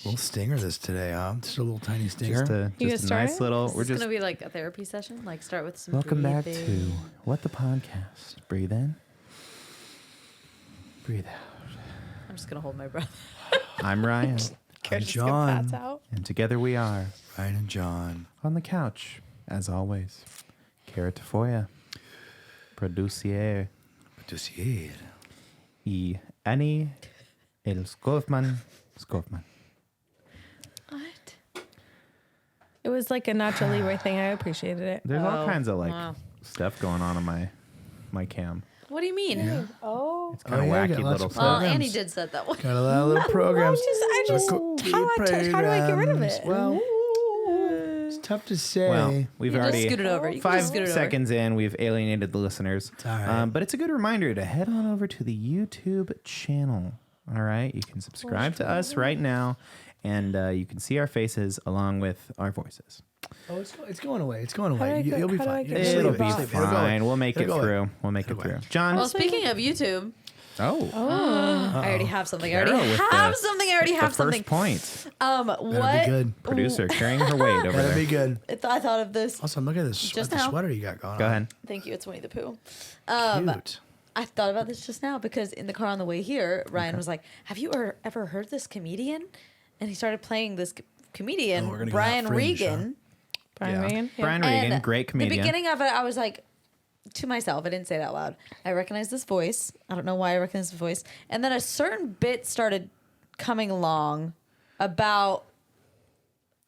Little stinger this today, huh? Just a little tiny stinger. Just a nice little. Is this gonna be like a therapy session? Like start with some. Welcome back breathing. to What the Podcast. Breathe in. Breathe out. I'm just gonna hold my breath. I'm Ryan. I'm John. Pass out. And together we are Ryan and John. on the couch, as always. Cara Tafolla. Producier. Producier. Y Annie El Skovmand. Skovmand. What? It was like a Nacho Libre thing. I appreciated it. There's all kinds of wow. stuff going on my cam. What do you mean? Oh. It's kind of yeah, wacky got lots little of stuff. Well, programs. Annie did set that one. Got a lot of little programs. I just how do I get rid of it? Well, it's tough to say. Well, we've You already just scoot it over. You can 5 just scoot it over. seconds in, we've alienated the listeners. It's all right. But it's a good reminder to head on over to the YouTube channel. All right, you can subscribe to us right now, and you can see our faces along with our voices. Oh, it's going away. It's going away. do I You'll be how do I fine. get Just rid It'll of leave be it. Just leave it. It'll go away. fine. We'll make it It'll go away. through. We'll make it It'll go through. away. John. Well, speaking of YouTube, Oh, I already have something. I Cara already with have the- something. I already the have first something. point. That'll What? be good. Producer carrying her weight over That'll there. be good. I thought of this. Also, look at this Just the now. sweater you got going Go on. ahead. Thank you. It's Winnie the Pooh. Cute. I thought about this just now because in the car on the way here, Ryan was like, "Have you ever heard this comedian?" And he started playing this comedian, Oh, we're gonna go Brian that fringe, Regan. Brian Yeah. Regan. Yeah. Brian And Regan, great comedian. The beginning of it, I was like, to myself, I didn't say it out loud. I recognize this voice. I don't know why I recognize this voice. And then a certain bit started coming along about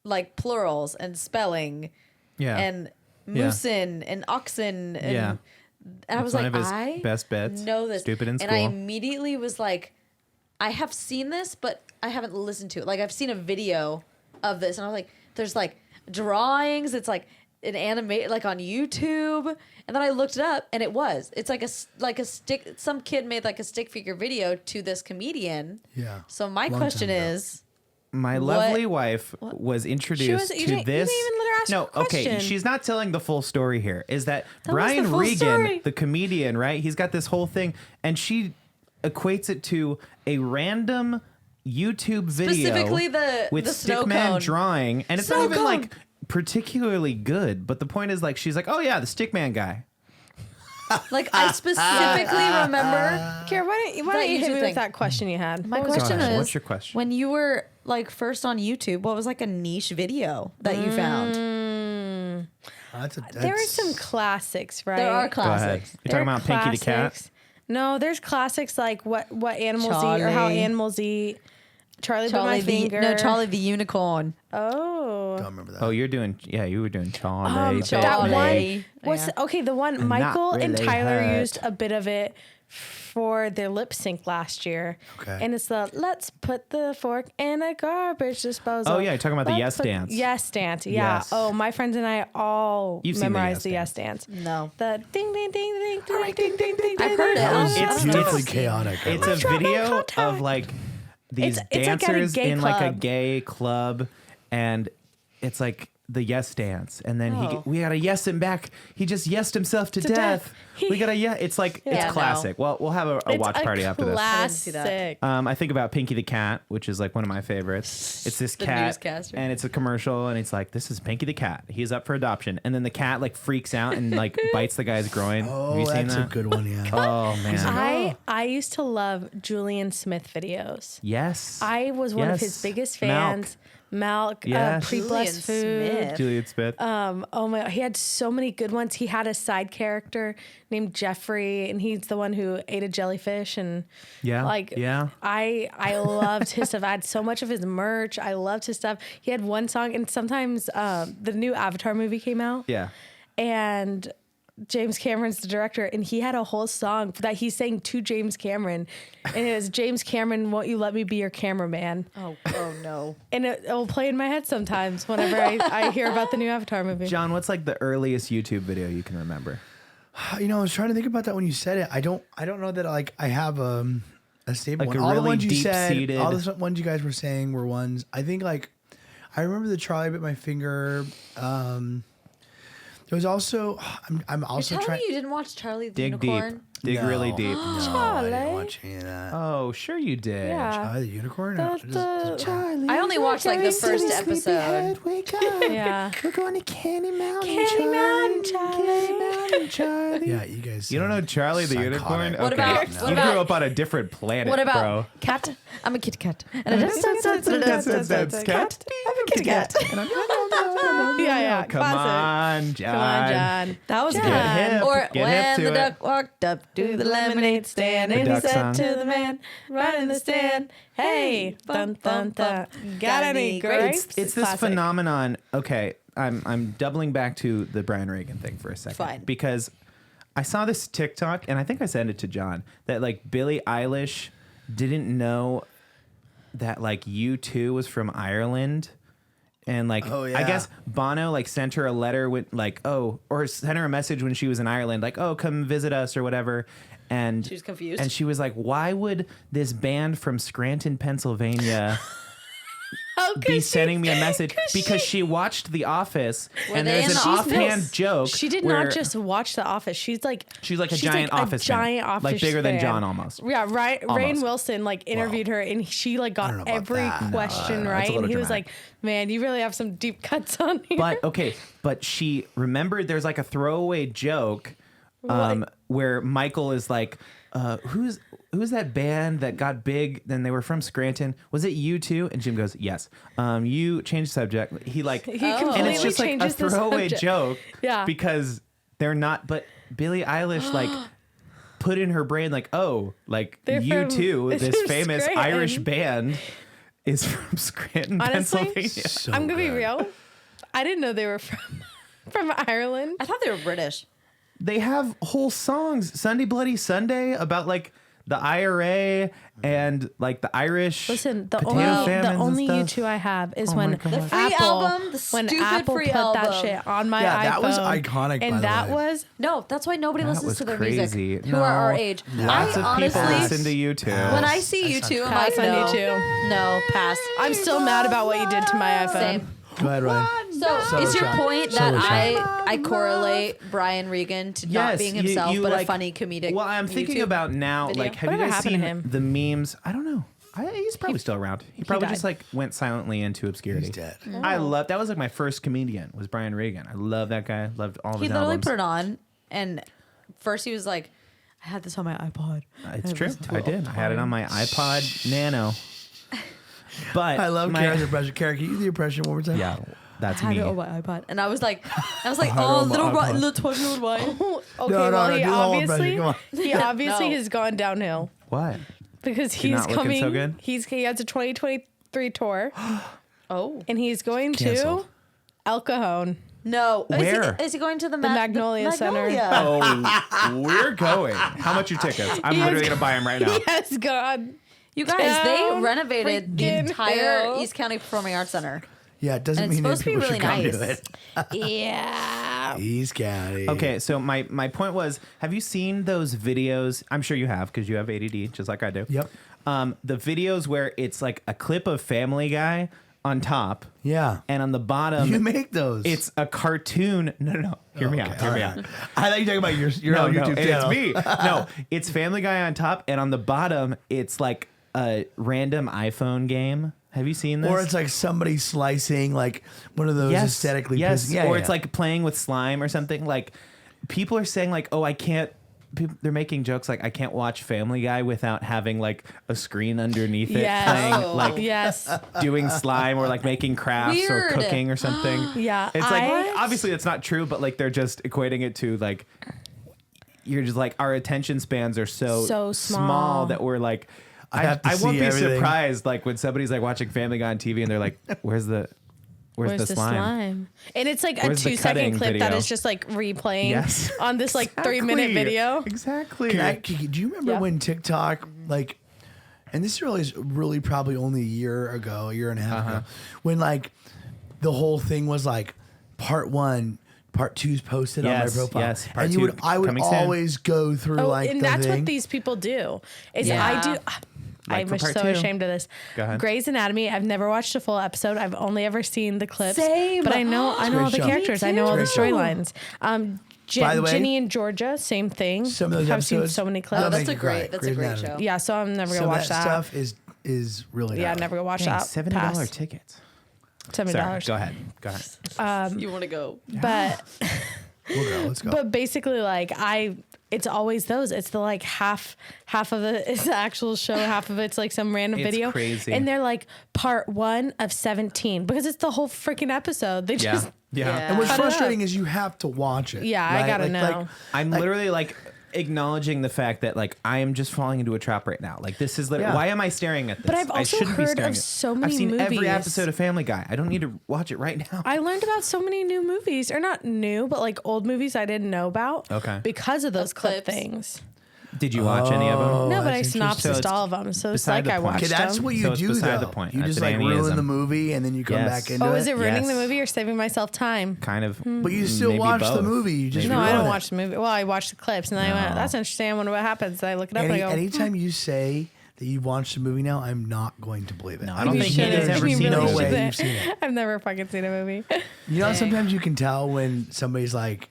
like plurals and spelling yeah. and Yeah. moosin and oxen and Yeah. and I was One like, of his I best bets. know this. Stupid in And I school. immediately was like, I have seen this, but I haven't listened to it. Like I've seen a video of this, and I was like, there's like drawings. It's like an anime, like on YouTube. And then I looked it up, and it's like a stick. Some kid made like a stick figure video to this comedian. Yeah. So my Long question time ago. is, My lovely wife was introduced you to didn't this. even let her ask no, a question. okay, she's not telling the full story here. Is that was Brian the full Regan, story. the comedian, right? He's got this whole thing, and she equates it to a random YouTube video, specifically with the snow stickman cone. drawing, and it's Snow not even cone. like particularly good. But the point is, like, she's like, "Oh yeah, the stickman guy." Like I specifically remember. Kara, why don't That you hit YouTube me thing. with that question you had? My What was question Go ahead. is, What's your question? when you were like first on YouTube, what was like a niche video that you found? There are some classics, right? There are Go ahead. classics. You're talking There are about Pinky the cat. classics. No, there's classics like what animals eat or how Charlie. animals eat. Charlie bit my finger. Charlie the unicorn. Oh. Don't remember that. Oh, you were doing Charlie. That Charlie. one. What's Yeah. okay? The one Not Michael and really Tyler hurt. used a bit of it for their lip sync last year. Okay. And it's the let's put the fork in a garbage disposal. Oh, yeah, you're talking about the Let's yes put- dance. Yes dance. Yeah. Yes. Oh, my friends and I all You've seen the memorized yes the yes dance. No. The ding ding ding ding ding ding ding ding. I've heard it. That was It's- beautifully chaotic. It's a video of like these It's like at a dancers gay in like a club. gay club, and it's like the yes dance, and then Oh. we gotta yes him back. He just yesed himself to death. death. We gotta it's like Yeah, no. it's classic. Well, we'll have a watch party after this. I didn't see that. Classic. I think about Pinky the cat, which is like one of my favorites. It's this The cat, newscaster. and it's a commercial, and it's like, this is Pinky the cat. He's up for adoption, and then the cat like freaks out and like bites the guy's groin. Have Oh, you seen that's that? a good one, yeah. Oh man, I used to love Julian Smith videos. yes. I was one of Yes. his biggest Malk. fans. Malk, Yes. pre-blessed food. Julian Smith. Julian Smith. Oh my! He had so many good ones. He had a side character named Jeffrey, and he's the one who ate a jellyfish. And Yeah, like yeah. I loved his stuff. I had so much of his merch. I loved his stuff. He had one song, and sometimes the new Avatar movie came out. Yeah. And James Cameron's the director, and he had a whole song that he sang to James Cameron, and it was James Cameron, won't you let me be your cameraman? Oh no. And it will play in my head sometimes whenever I hear about the new Avatar movie. John, what's like the earliest YouTube video you can remember? You know, I was trying to think about that when you said it. I don't know that like I have a stable Like one. a All the really ones you said, deep-seated- all the ones you guys were saying were ones. I think like I remember the Charlie bit my finger. There was also I'm also You're telling trying. me you didn't watch Charlie the Dig deep. Unicorn? Dig No. really deep. No, I Charlie. didn't watch any of that. Oh, sure you did. Yeah. Charlie the Unicorn. No, Charlie, I only watched like the first episode. Wake up. Yeah. We're going to Candy Mountain. Candy Mountain, Charlie. Candy Mountain, Charlie. Yeah, you guys. You don't know Charlie the psychotic. Unicorn? What Okay. about- You what about- grew up on a different planet, What about bro. cat? I'm a kitty cat. And I just Cat? I'm a kitty cat. Yeah. Come Classic. on, John. Come on, John. That was Get good. hip. Or Get hip when to the it. duck walked up to the lemonade stand, And and he duck said song. to the man right in the stand, "Hey, dun dun dun, got any grapes?" It's this Classic. phenomenon. Okay, I'm doubling back to the Brian Regan thing for a second. Fine. Because I saw this TikTok, and I think I sent it to John, that like Billie Eilish didn't know that like U2 was from Ireland. And like, Oh, I yeah. guess Bono like sent her a letter with like, oh, or sent her a message when she was in Ireland, like, oh, come visit us or whatever. And She was confused. And she was like, why would this band from Scranton, Pennsylvania How could be she- sending me a message? 'cause Because she watched The Office, Were and they there's in an The Office? offhand joke. She did where not just watch The Office. She's like a giant like Office a fan. giant Office, Like bigger than fan. John almost. Yeah, Rainn Almost. Wilson like interviewed her, and she like don't got know about every that. No, question that's a right, and little he was dramatic. like, "Man, you really have some deep cuts on here." But okay, but she remembered there's like a throwaway joke where Michael is like, who's that band that got big? Then they were from Scranton. Was it U2? And Jim goes, yes. You changed subject. He like, he and completely it's just like a changes the throwaway subject. joke. Yeah. Because they're not. But Billie Eilish like put in her brain like, oh, like They're U2, from- this from famous Scranton. Irish band, is from Scranton, Honestly, Pennsylvania. So I'm gonna be good. real. I didn't know they were from Ireland. I thought they were British. They have whole songs, Sunday Bloody Sunday, about like the IRA and like the Irish. Listen, the potato only famines and U2 stuff. I have is Oh my when God. The free Apple, album, the when stupid Apple free put that album. shit on my Yeah, iPhone. that was iconic, by and the that way. was No, that's why nobody That listens was to their crazy. music who are our age. Lots I of honestly, people listen to you too. when I see That's U2, not I'm like, true. no, Pass on U2. no, pass. I'm still mad about what you did to my iPhone. Same. Go ahead, Ryan. So, is your sad. point So that sad. I correlate Brian Regan to not being himself, but a funny comedic? Well, I'm thinking YouTube about now, video? like, have Whatever you guys happened to seen him? the memes? I don't know. He's probably still around. He probably died. just like went silently into obscurity. He's dead. I love that was like my first comedian was Brian Regan. I love that guy. Loved all of He his literally albums. put it on, and first he was like, "I had this on my iPod." It's I true. listened to I it all did. the I had it on my iPod Nano. But I love my, Kara's impression. Kara, can you do the impression one more time? Yeah, that's I had me. it on my iPod, and I was like, had it oh, on my iPod. little 12-year-old Ryan. Okay, No, well, no, he do the whole obviously, impression, come he obviously No. has gone downhill What? because You're he's not looking coming. so good? He has a 2023 tour, Oh and he's going Canceled. to El Cajon. no, Where? Is he going to the Magnolia Center. Oh, we're going. How much are tickets? I'm He literally has- gonna buy them right now. He has gone. You guys, they Down renovated the freaking entire hill. East County Performing Arts Center. Yeah, it doesn't And it's mean that supposed to be people really should come nice. to it. Yeah. East County. Okay, so my point was, have you seen those videos? I'm sure you have because you have ADD, just like I do. Yep. The videos where it's like a clip of Family Guy on top, Yeah. and on the bottom, You make those. it's a cartoon. No. Hear me out. Hear me out. I thought you were talking about your No, own YouTube channel. it's me. No, it's Family Guy on top, and on the bottom, it's like a random iPhone game. Have you seen this? Or it's like somebody slicing like one of those aesthetically yes, pleasing. Yeah, or yeah, it's yeah. like playing with slime or something. Like people are saying like, oh, I can't. They're making jokes like I can't watch Family Guy without having like a screen underneath it Yes. playing Oh. like Yes. doing slime or like making crafts Weird. or cooking or something. Yeah. It's like I- obviously it's not true, but like they're just equating it to like you're just like our attention spans are so So small small. that we're like I have to I won't see be everything. surprised like when somebody's like watching Family Guy on TV and they're like, where's the Where's the slime? And it's like Where's a the 2-second cutting clip that video? is just like replaying Yes. on this like 3-minute Exactly. video. Exactly. Do you remember Yeah. when TikTok like, and this is really probably only a year and a half ago, when like the whole thing was like part 1, part 2's posted on my Yes, profile, yes, part and 2 I would coming soon. always go through Oh, like and the that's thing. what these people do. Is Yeah. I do. Like for I'm part so 2. ashamed of this. Go ahead. Grey's Anatomy. I've never watched a full episode. I've only ever seen the clips. Same. But I know a all great the show. characters. Me I know all the too. storylines. By the way- Ginny and Georgia, same thing. Some of those I've seen episodes- so many Oh, clips. They'll that's make a you cry. great. That's a Grey's great Anatomy. show. Yeah, so I'm never So gonna watch that that. stuff is really Yeah, gnarly. never gonna watch Dang, that. $70 Pass. tickets. $70. Sorry, go ahead. You want to go? But We'll go. Let's go. but basically, like it's always those. It's the like half of it is the actual show, half of it's like some random It's video. crazy. And they're like part 1 of 17 because it's the whole freaking episode. They Yeah. just Yeah. And what's Cut it frustrating up. is you have to watch it. Yeah, I right? gotta know. I'm literally like acknowledging the fact that like I am just falling into a trap right now. Like this is literally Yeah. why am I staring at this? But I've I also shouldn't be heard staring of at- so I've many seen every movies. episode of Family Guy. I don't need to watch it right now. I learned about so many new movies, or not new, but like old movies I didn't know about. Okay. Because of those clip clips. things. Did you watch any of them? Oh, No, but I that's synopsised interesting. all of them, so it's beside like the I point. watched Okay, that's them. what you So it's do beside though. the point. You That's just an like ruin Annieism. the movie and then you come Yes. back into Oh, it. is it ruining the Yes. movie or saving myself time? Kind of. But you still maybe watch the both. movie. You just Maybe No, I ruin don't it. watch the movie. Well, I watched the clips and then I went, No. that's interesting. I wonder what happens. I look it up and I go, Anytime you say that you've watched the movie now, I'm not going to believe it. No, I don't you think shouldn't. Annie's ever You seen really it. No way shouldn't. you've seen it. I've never fucking seen a movie. You know, Dang. sometimes you can tell when somebody's like,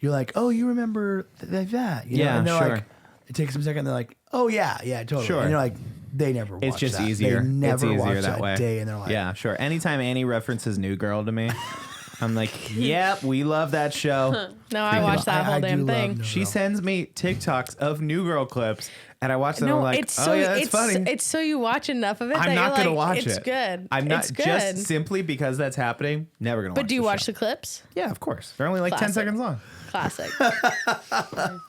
you're like, oh, you remember that. You know? Yeah, and they're sure. like, it takes them a second. They're like, oh, yeah, totally. Sure. And you're like, they never watched It's just that. easier. They never it's easier watched that way. a day in their life. Yeah, sure. Anytime Annie references New Girl to me, I'm like, yep, we love that show. No, I watched that whole I damn do love thing. New She Girl. sends me TikToks of New Girl clips, and I watch them. and I'm No, like, it's so oh yeah, that's funny. it's so you watch enough of it that I'm not you're gonna like, watch it's it. good. I'm not It's good. just simply because that's happening. Never gonna. But watch do you the watch show. the clips? Yeah, of course. They're only like 10 Classic. seconds long. Classic.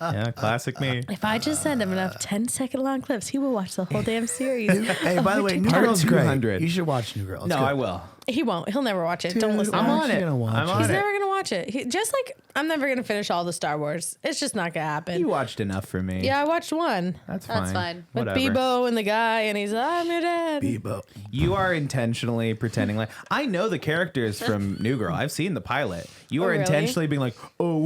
Yeah, classic me. If I just send him enough 10-second long clips, he will watch the whole damn series. Hey, by the way, New Part Girl's great. 200. You should watch New Girl. It's No, good. I will. He won't. He'll never watch it. Dude, Don't listen. I'm to him. on it. gonna watch I'm it. on He's it. never gonna watch it. Just like I'm never gonna finish all the Star Wars. It's just not gonna happen. You watched enough for me. Yeah, I watched one That's fine. That's fine. with Whatever. Bebo and the guy, and he's like, I'm your dad. Bebo. You are intentionally pretending like I know the characters from New Girl. I've seen the pilot. You Oh, are really? intentionally being like, oh,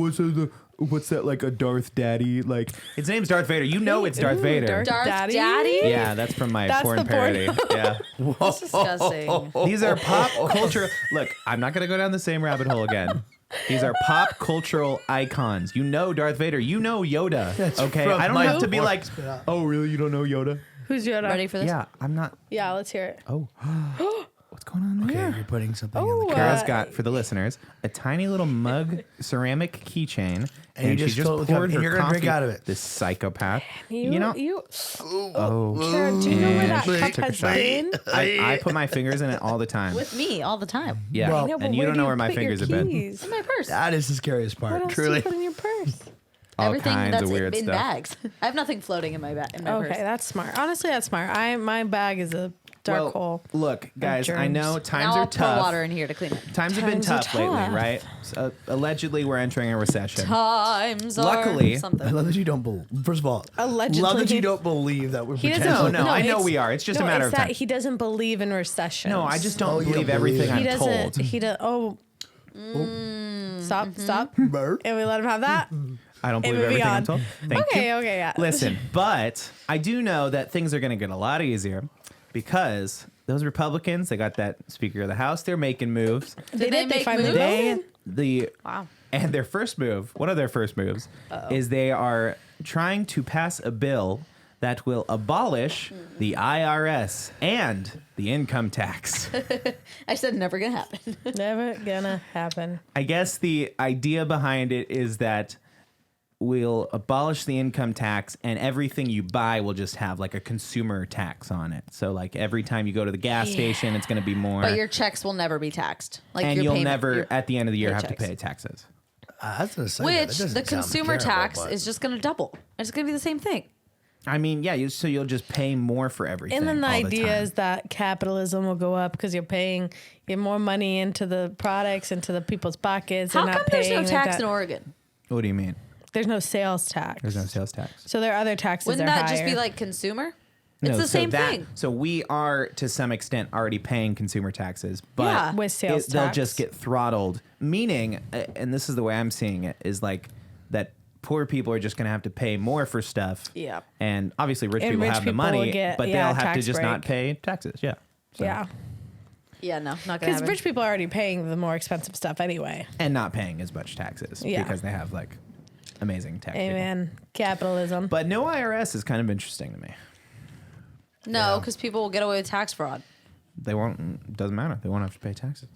what's that like a Darth Daddy? Like his name's Darth Vader. You know it's Darth Ooh, Vader. Darth Daddy? Daddy? Yeah, that's from my That's porn the porn. parody. Yeah. That's disgusting. These are pop culture. Look, I'm not gonna go down the same rabbit hole again. These are pop cultural icons. You know Darth Vader. You know Yoda. Okay, from I don't my have to be porn like, spin-off. oh, really? You don't know Yoda? Who's Yoda? Ready for this? Yeah, I'm not. Yeah, let's hear it. Oh, what's going on there? Okay, you're putting something in Oh, the Cara's car. got, for the listeners, a tiny little mug ceramic keychain, And you she just fill it with poured coffee, and her you're gonna drink coffee- out of it. This psychopath. You know, Oh, Cara, do you know where that And cup took a has shot. been? I put my fingers in it all the time. With me all the time. Yeah, Well- I know, but and you where don't do know where my put your fingers have been. keys? In my purse. that is the scariest part. What else Truly. do you put in your purse? All Everything kinds that's of weird in stuff. bags. I have nothing floating in my Okay, purse. that's smart. Honestly, that's smart. My bag is a dark Well, hole. look, guys, I germs. know times Now are I'll tough. pour water in here to clean it. Times have been Times are tough lately, tough. right? So, allegedly, we're entering a recession. Times Luckily- are I something. love that you don't believe. First of all, Allegedly. love that you don't believe that we're He doesn't. pretending. No, I know it's- we are. It's just a matter it's of that time. he doesn't believe in recession. No, I just Oh, don't you don't believe believe everything it. I'm He doesn't. told. He does. Oh. Stop. Stop. Bird. And we let him have that. I don't And believe moving everything I'm on. told. Thank Okay. you. Okay. Yeah. Listen, but I do know that things are going to get a lot easier because those Republicans, they got that Speaker of the House, they're making moves. Did they make finally moves? voted. The Wow. and their first move, one of their first moves, is they are trying to pass a bill that will abolish the IRS and the income tax. I said never gonna happen. Never gonna happen. I guess the idea behind it is that we'll abolish the income tax and everything you buy will just have like a consumer tax on it. So like every time you go to the gas station, it's going to be more. But your checks will never be taxed. Like and your you'll payment, never, your at the end of the year, have to paychecks. pay taxes. That's gonna say that. Which That doesn't the sound consumer terrible, tax but- is just gonna double. It's gonna be the same thing. I mean, yeah, so you'll just pay more for everything. And then the all idea time. is that capitalism will go up because you get more money into the products, into the people's pockets. How They're come not there's paying no like tax that. in Oregon? What do you mean? There's no sales tax. There's no sales tax. So there are other taxes. Wouldn't that that are just be higher. like consumer? It's No, the so same that- thing. So we are, to some extent, already paying consumer taxes, but Yeah. With sales they'll tax. just get throttled. Meaning, and this is the way I'm seeing it, is like that poor people are just going to have to pay more for stuff. Yeah. And obviously rich And people rich have the people will money, get, but yeah, they'll have to tax just not break. pay taxes. Yeah. So- Yeah. Yeah, no, not gonna Because happen. rich people are already paying the more expensive stuff anyway. And not paying as much taxes Yeah. because they have like amazing tax people. Amen. Capitalism. But no IRS is kind of interesting to me. No, because people will get away with tax fraud. They won't, doesn't matter. They won't have to pay taxes.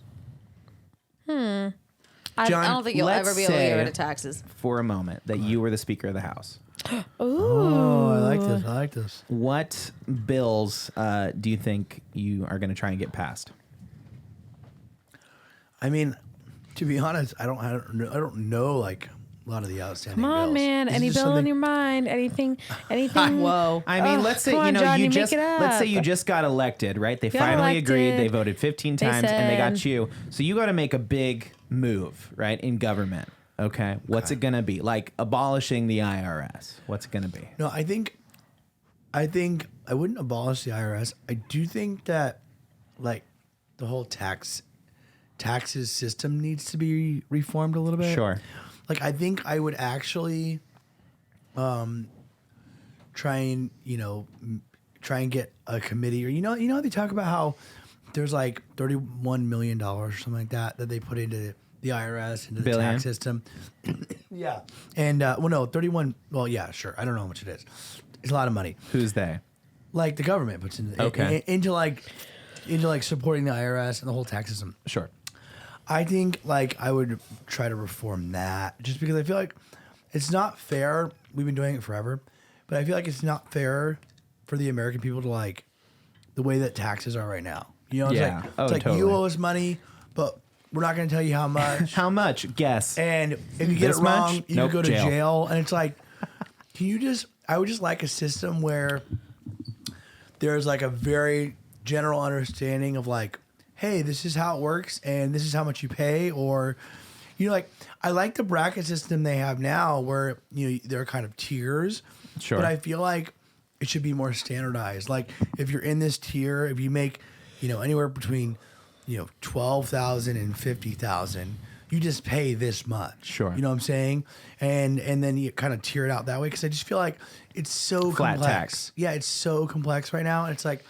I John, don't think you'll let's ever be able to get rid say- of taxes. For a moment that you were the Speaker of the House. Oh, I like this. I like this. What bills do you think you are going to try and get passed? I mean, to be honest, I don't know like a lot of the outstanding Come on, bills. man. Is it Any just bill on something- your mind? Anything? Whoa. I mean, Ugh, let's say come on, you John, you make just it let's say you up. just got elected, right? They Got finally agreed. elected. They voted 15 They times and they got said- you. So you got to make a big move, right, in government. Okay, what's it gonna be? Like abolishing the IRS. What's it gonna be? No, I think I wouldn't abolish the IRS. I do think that like the whole taxes system needs to be reformed a little bit. Sure. Like I think I would actually try and get a committee, or how they talk about how there's like $31 million or something like that they put into the IRS, into the Billion. tax system. Yeah. And 31, well, yeah, sure. I don't know how much it is. It's a lot of money. Who's they? Like the government puts into Okay. into supporting the IRS and the whole tax system. Sure. I think like I would try to reform that, just because I feel like it's not fair. We've been doing it forever, but I feel like it's not fair for the American people to like the way that taxes are right now. It's Yeah. like, Oh, it's like totally. you owe us money, but we're not going to tell you how much. How much? Guess. And if you get This it wrong, much? you Nope, could go to jail. jail. And it's like, I would just like a system where there's like a very general understanding of like, hey, this is how it works and this is how much you pay. Or, like, I like the bracket system they have now where, there are kind of tiers. Sure. But I feel like it should be more standardized. Like, if you're in this tier, if you make, anywhere between, 12,000 and 50,000, you just pay this much. Sure. You know what I'm saying? And then you kind of tier it out that way, because I just feel like it's so Flat complex. tax. Yeah, it's so complex right now. And it's like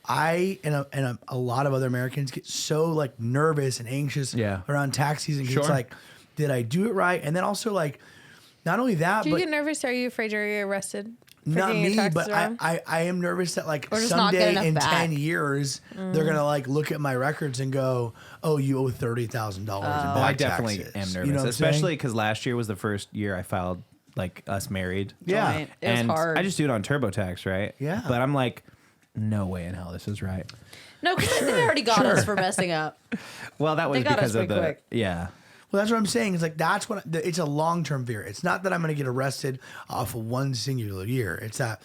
I and a lot of other Americans get so like nervous and anxious Yeah. around tax season. 'Cause Sure. It's like, did I do it right? And then also like, not only that, Do you but get nervous? Are you afraid you're arrested? for not getting your me, taxes but wrong? I am nervous that like Or just not get someday enough in back. 10 years, they're going to like look at my records and go, oh, you owe $30,000 in back I definitely taxes. am nervous, You know what I'm especially saying? because last year was the first year I filed like us married. Yeah. Joint. It was and hard. I just do it on TurboTax, right? Yeah. But I'm like, no way in hell this is right. No, because they already got us for messing up. Well, that was They got because us of the pretty quick. yeah. Well, that's what I'm saying. It's like it's a long-term fear. It's not that I'm going to get arrested off of one singular year. It's that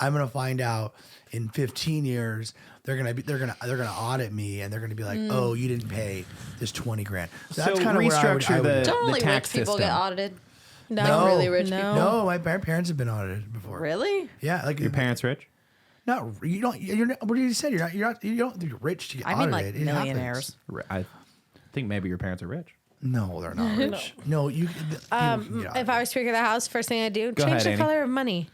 I'm going to find out in 15 years they're going to audit me and they're going to be like, oh, you didn't pay this 20 grand. So that's So kind of where I would restructure do it. the- Don't only tax rich people system. get audited? no, really rich no. people. No, my parents have been audited before. Really? Yeah, like Your parents rich? Not you don't. You're not, what did you say? You're not. You don't. You're rich to get I mean, audited. like It happens. millionaires. I think maybe your parents are rich. No, they're not rich. No, you. If I was Speaker of the House, first thing I'd do, Go change ahead, the Annie. color of money.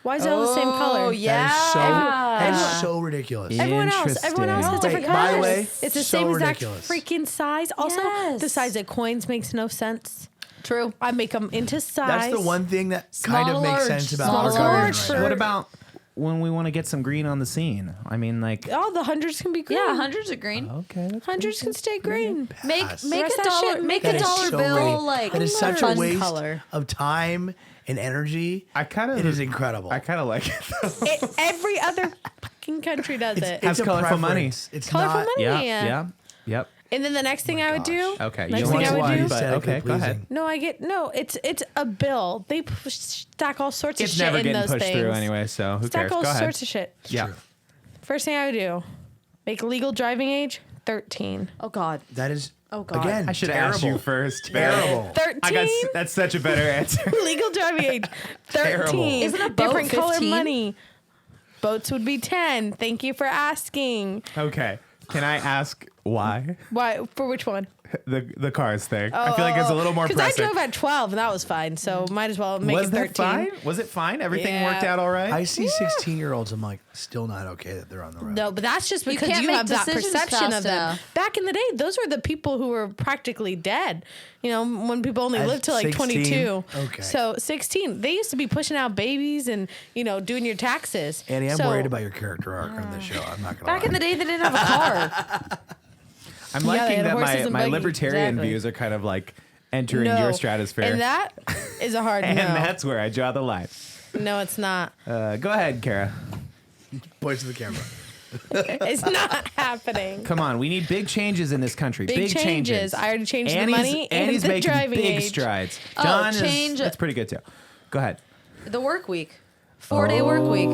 Why is it all the same color? Oh, yeah. that is so ridiculous. Yeah. Everyone else has Interesting. different Wait, by the colors. way, It's the so same exact ridiculous. freaking size. Also, Yes. the size of coins makes no sense. True. I make them into size. That's the one thing that kind Small of to makes large. sense about Small our to government large right for- now. What about when we want to get some green on the scene? I mean, like, Oh, the hundreds can be green. Yeah, hundreds of green. okay, that's Hundreds can stay green. Make Pass. make Rest a that dollar shit, make That a is dollar so bill great. like that is such fun a waste color. of time and energy. I kind of It is incredible. I kind of like it. Though. Every other fucking country does it. Has a colorful money. preference. It's Colorful not. money. Yeah, Yeah. yeah, yep. And then the next thing I would do. Okay, Next you thing want I would one, do. but Aesthetically okay, go ahead. pleasing. No, I get no. It's a bill. They stack all sorts of It's shit never in getting those pushed things. through anyway, so who Stack cares? all Go ahead. sorts of shit. Yeah. True. First thing I would do, make legal driving age 13. Oh God. That is. Oh, God. Again, I should terrible. ask you first. Terrible. 13. I got that's such a better answer. Legal driving age 13. Terrible. Isn't a boat different color 15? money? Boats would be 10. Thank you for asking. Okay. Can I ask why? Why? For which one? the cars thing. I feel like it's a little more Because I pressing. drove at 12 and that was fine, so might as well make Was it that 13. fine? Was it fine? Everything Yeah. worked out all right? I see 16-year-olds. I'm like, still not okay that they're on the road. No, but that's just because can't you make have that decisions perception fast of them. enough. Back in the day, those were the people who were practically dead. You know, when people only At lived to like 16? 22. Okay. So 16, they used to be pushing out babies and, you know, doing your taxes. Annie, I'm So- worried about your character arc on this show. I'm not gonna Back lie. in the day, they didn't have a car. I'm Yeah, they liking had that horses my, and my buggies. libertarian Exactly. views are kind of like entering No. your stratosphere. And that is a hard and no. that's where I draw the line. No, it's not. Go ahead, Cara. Points to the camera. It's not happening. Come on, we need big changes in this country. Big changes. I already changed the money and Annie's the making driving big age. strides. Oh, John change- that's pretty good too. Go ahead. The work week. 4-day work week.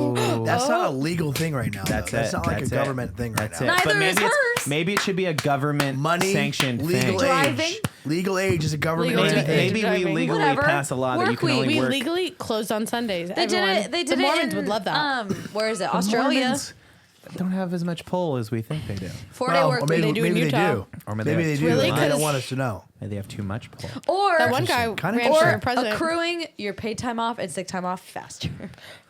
That's not a legal thing right now. That's though. That's it. not like That's a it. government thing right That's now. it. Neither But maybe is hers. maybe it should be a government Money, sanctioned legal thing. age. Driving? Legal age is a government Legal thing. age. Maybe we Driving. legally Whatever. pass a law that you Work can week. only We work. legally closed on Sundays. They did it. They did the it. Mormons in, would love that. Where is it? The Australia. Mormons don't have as much pull as we think they do. 4-day Well, work or week. maybe, They do in maybe they Utah. do. Or Maybe they do. Really? and They don't 'Cause- want us to know. Maybe they have too much pull. Or That one guy Kinda ran interesting. for president. accruing your paid time off and sick time off faster.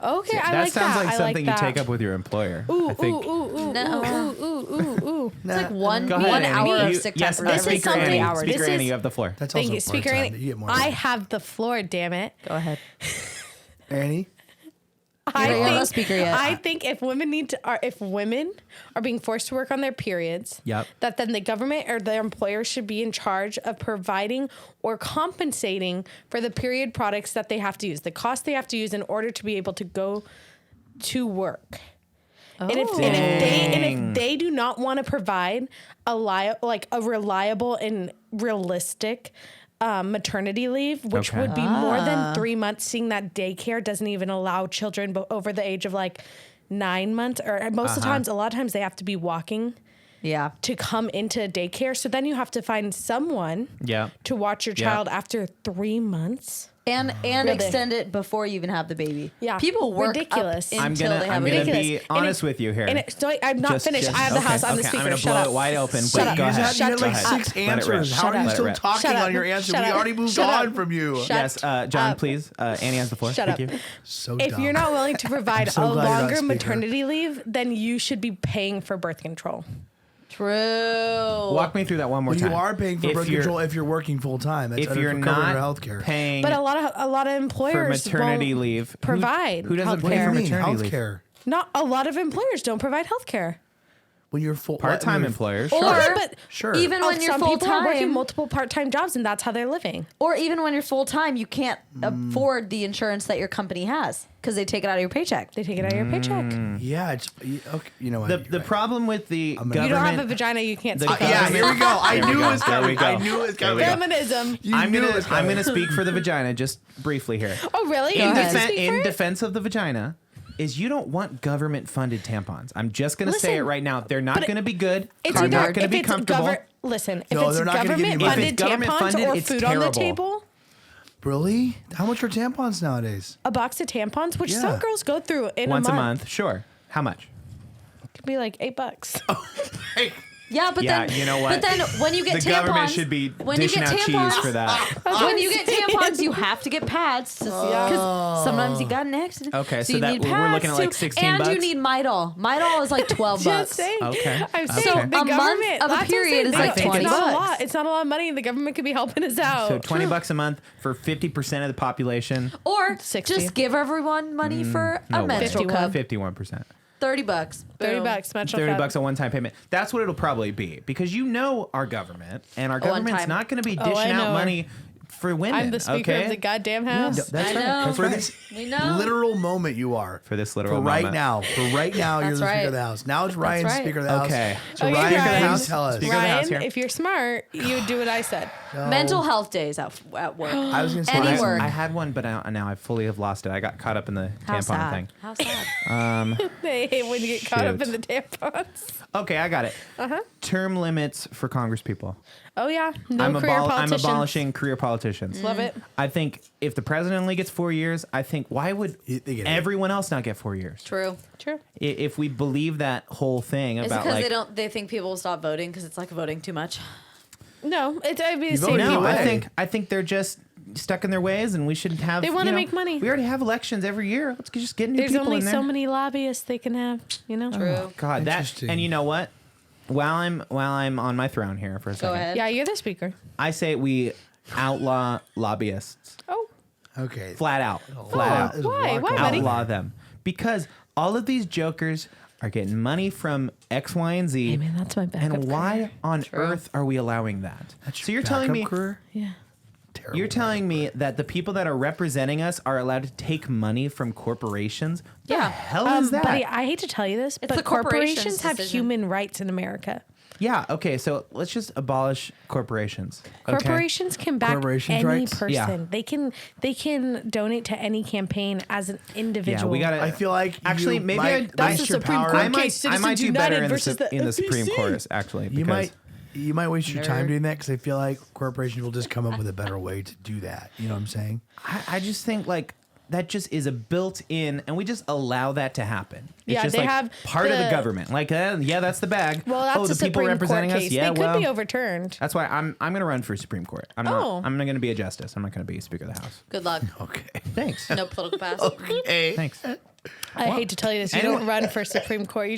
Okay, I that like sounds that. like I something like you take that. up with your employer. Ooh, I think. ooh, ooh, ooh, No. ooh, ooh, ooh, ooh. It's like one Go ahead, one Annie. hour of You- sick time yes, per This is Speaker something- Annie. hours. Speaker This Annie, is- you have the floor. That's Thank also you, Speaker part-time. Annie. You get more. I have the floor, damn it. Go ahead. Annie? You're not a speaker yet. I think if women are being forced to work on their periods, Yep. that then the government or their employer should be in charge of providing or compensating for the period products that they have to use, the cost they have to use in order to be able to go to work. And if they do not want to provide a reliable and realistic maternity leave, which Okay. would be more than 3 months, seeing that daycare doesn't even allow children over the age of like 9 months, or most of the times, a lot of times they have to be walking Yeah. to come into daycare. So then you have to find someone Yeah. to watch your Yeah. child after 3 months. And Really? extend it before you even have the baby. Yeah. People work Ridiculous. up I'm until gonna they have I'm a gonna baby. be And honest it- with you here. And I'm not finished. I have the house. I'm the speaker. I'm gonna Shut blow up. it wide open. Shut but up. go You ahead. just had Go like ahead. 6 Let it answers. rip. How are you Let it still rip. talking Shut up. on your answer? Shut We up. already moved Shut on up. from you. Shut Yes, John, up. please. Annie has the floor. Shut Thank up. you. So If dumb. you're not willing to provide so a glad you're not longer speaker. maternity leave, then you should be paying for birth control. True. Walk me through that one more Well, time. you are paying for If birth you're- control if you're working full time. That's If you're covering not your health care. paying But a lot of for employers maternity won't leave, provide who doesn't healthcare. pay for What do you mean? maternity Health leave? care. Not a lot of employers don't provide health care. When you're full Part-time when you're- employers. Or Sure. but Sure. even when you're some full people are working time, multiple part-time jobs, and that's how they're living. or even when you're full time, you can't afford the insurance that your company has because they take it out of your paycheck. They take it out of your paycheck. Yeah, it's okay. You know what? The you're right. problem with the gonna- government. You don't have a vagina, you can't The speak. government- Yeah, here we go. I There we knew go. it was There we coming. go. I knew it was There we coming. go. Feminism. You I'm knew gonna it was I'm coming. gonna speak for the vagina just briefly here. Oh, really? In, You get to defen- speak in for it? defense of the vagina, is you don't want government funded tampons. I'm just gonna say Listen, it right now. They're not but gonna be good. It's They're either not gonna if be it's comfortable. Listen, if No, it's they're not gonna give you government money. funded If it's government tampons funded, or it's food on the terrible. table, Really? How much are tampons nowadays? a box of tampons, which Yeah. some girls go through in Once a month, sure. How much? could be like $8. Yeah, but Yeah, then you know what? But then when you get The tampons, government should be when you dishing get out tampons, cheese for that. when you get tampons, you have to get pads because sometimes you got an accident. Okay, so you that- need we're pads looking at like too. 16 and you bucks? need Midol. Midol is like 12 Just bucks. saying. Okay. I'm Okay. saying So the a month government of a that's what I'm period saying, is they like don't- $20 It's not a bucks. lot. It's not a lot of money. The government could be helping us out. So $20 a month for 50% of the population. Or 60. just give everyone money for No a way. menstrual cup. 51%. $30. $30 Boom. menstrual $30 cup. a one-time payment. That's what it'll probably be because you know our government and our government's one-time. not going to be Oh, I dishing know out her. money for women. I'm the speaker okay? of the goddamn house. That's I right. know. That's For right. this We know. Literal moment you are. For this literal For right moment. now. For right now, you're That's the speaker right. of the house. Now it's Ryan's right. speaker of the house. Okay. So Okay, Ryan, Ryan. please tell us. Speaker of the house Ryan, here. if you're smart, you would do what I said. No. Mental health days at work. I was going to say Any Ryan- work. I had one, but now I fully have lost it. I got caught up in the How tampon sad. thing. How sad. They hate when you get caught up Shoot. in the tampons. Okay, I got it. Term limits for Congress people. Oh yeah, no I'm career I'm politicians. abolishing career politicians. Love it. I think if the president only gets 4 years, I think why would They get it. everyone else not get 4 years? True. True. If we believe that whole thing It's about because like they think people will stop voting because it's like voting too much. No, it's I mean, You've same already No, people. I think they're just stuck in their ways, and we should have. They wanna you know, make money. We already have elections every year. Let's just get new There's people only in there. so many lobbyists they can have. You know. True. God, that Interesting. and you know what? While I'm on my throne here for a second, Go ahead. Yeah, you're the speaker. I say we outlaw lobbyists Oh, Okay. flat out, flat out. There's why? a lot Why, going buddy? on. Outlaw them because all of these jokers are getting money from X, Y, and Z. hey man, that's my backup. and why career. on earth are we allowing that? That's So you're your telling backup me career? Yeah. Terrible you're telling me that the people that are representing us are allowed to take money from corporations? The Yeah. hell is that? Buddy, I hate to tell you this, It's but the corporation's corporations have decision. human rights in America. Yeah. Okay. So let's just abolish corporations. Okay? Corporations can back Corporations' any rights? person. Yeah. They can donate to any campaign as an Yeah, individual. we gotta. I feel like actually you maybe might That's waste the your Supreme power. Court I might. case, I might Citizens do better United in the, versus the in the Supreme FEC. Court actually. You because- might waste your time Nerd. doing that because I feel like corporations will just come up with a better way to do that. You know what I'm saying? I just think like that just is a built-in, and we just allow that to happen. It's Yeah, just they like have part of the the- government. Like, yeah, that's the bag. Well, that's oh, a the people Supreme representing Court us. case. Yeah, they well, could be overturned. that's why I'm going to run for Supreme Court. I'm Oh. not. I'm not going to be a justice. I'm not going to be Speaker of the House. Good luck. Okay. Thanks. No political past. Okay. Thanks. I hate to tell you this. You Anyway- don't run for Supreme Court.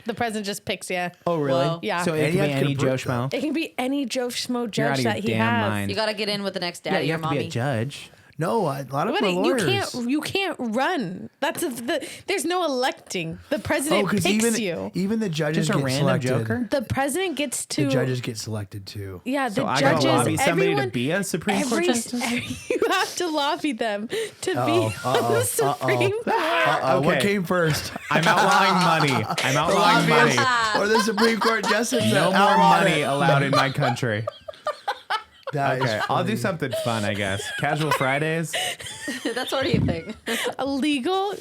The president just picks you. Oh, really? Whoa. Yeah. So And it you can be have to any Joe approve Schmo. It can be any Joe Schmo You're out judge of your that he damn has. mind. You got to get in with the next Yeah, daddy you or have to be mommy. a judge. No, a lot of But my you lawyers. can't run. There's no electing. The president because picks you. even the judges Just a get random selected. joker. The president gets to. The judges get selected too. Yeah, the So I gotta judges. lobby somebody to everyone, be a Supreme Court justice. you have to lobby them to be on the Supreme Court. What Okay. came first? I'm outlawing money. I'm outlawing money. or the Supreme Court justice? No that more outlawed money it? allowed in my country. That is Okay, I'll funny. do something fun, I guess. Casual Fridays, That's already a thing. Illegal.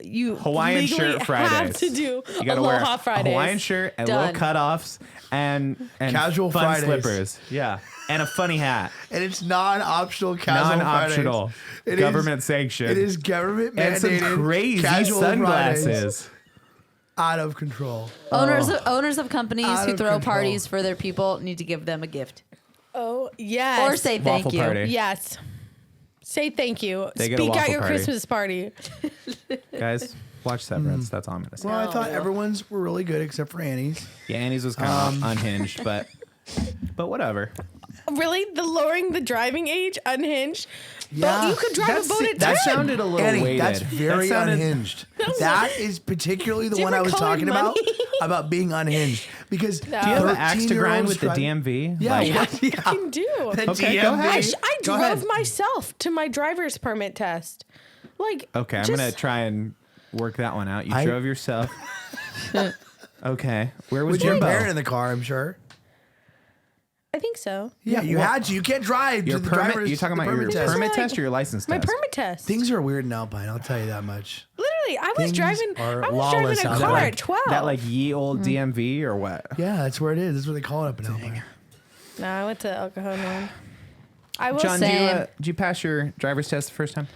You Hawaiian legally shirt Fridays. have to do You gotta Aloha wear Fridays. a Hawaiian shirt and Done. little cutoffs and Casual fun Fridays. slippers. Yeah, and a funny hat. And it's non-optional casual Non-optional, Fridays. It is- government sanctioned. It is government and some mandated. crazy casual sunglasses. Fridays. Out of control. Owners of companies Out who of throw control. parties for their people need to give them a gift Oh yes. or say thank Waffle you. party. yes. Say thank you. They get a Speak out waffle your party. Christmas party. Guys, watch Severance. That's all I'm gonna say. Well, I thought Oh. everyone's were really good except for Annie's. Yeah, Annie's was kind of unhinged, but whatever. Really, the lowering the driving age, unhinged. Yeah. But you could drive a boat at 10. That sounded a little Annie, weighted. that's very That sounded- unhinged. That is particularly the one I was Different talking colored about being unhinged. Because Do you have an axe to grind 13-year-olds with the drive- DMV? Yeah, Like, what- yeah. can do. The Okay, go DMV. ahead. I Go drove ahead. myself to my driver's permit test. Like, Okay, I'm just- gonna try and work that one out. You I- drove yourself. Okay, where was With your Jimbo? parent in the car, I'm sure. I think so. Yeah, you well- had to. You can't drive Your to the permit? driver's You talking the about your test. permit Like, test or your license My test? permit test. Things are weird in Alpine. I'll tell you that much. Literally, I was Things driving. are I was lawless driving out a there. car Like at 12. That like ye old DMV or what? Yeah, that's where it is. That's what they call it up in Alpine. No, I went to El Cajon. I will John, say. did you pass your driver's test the first time?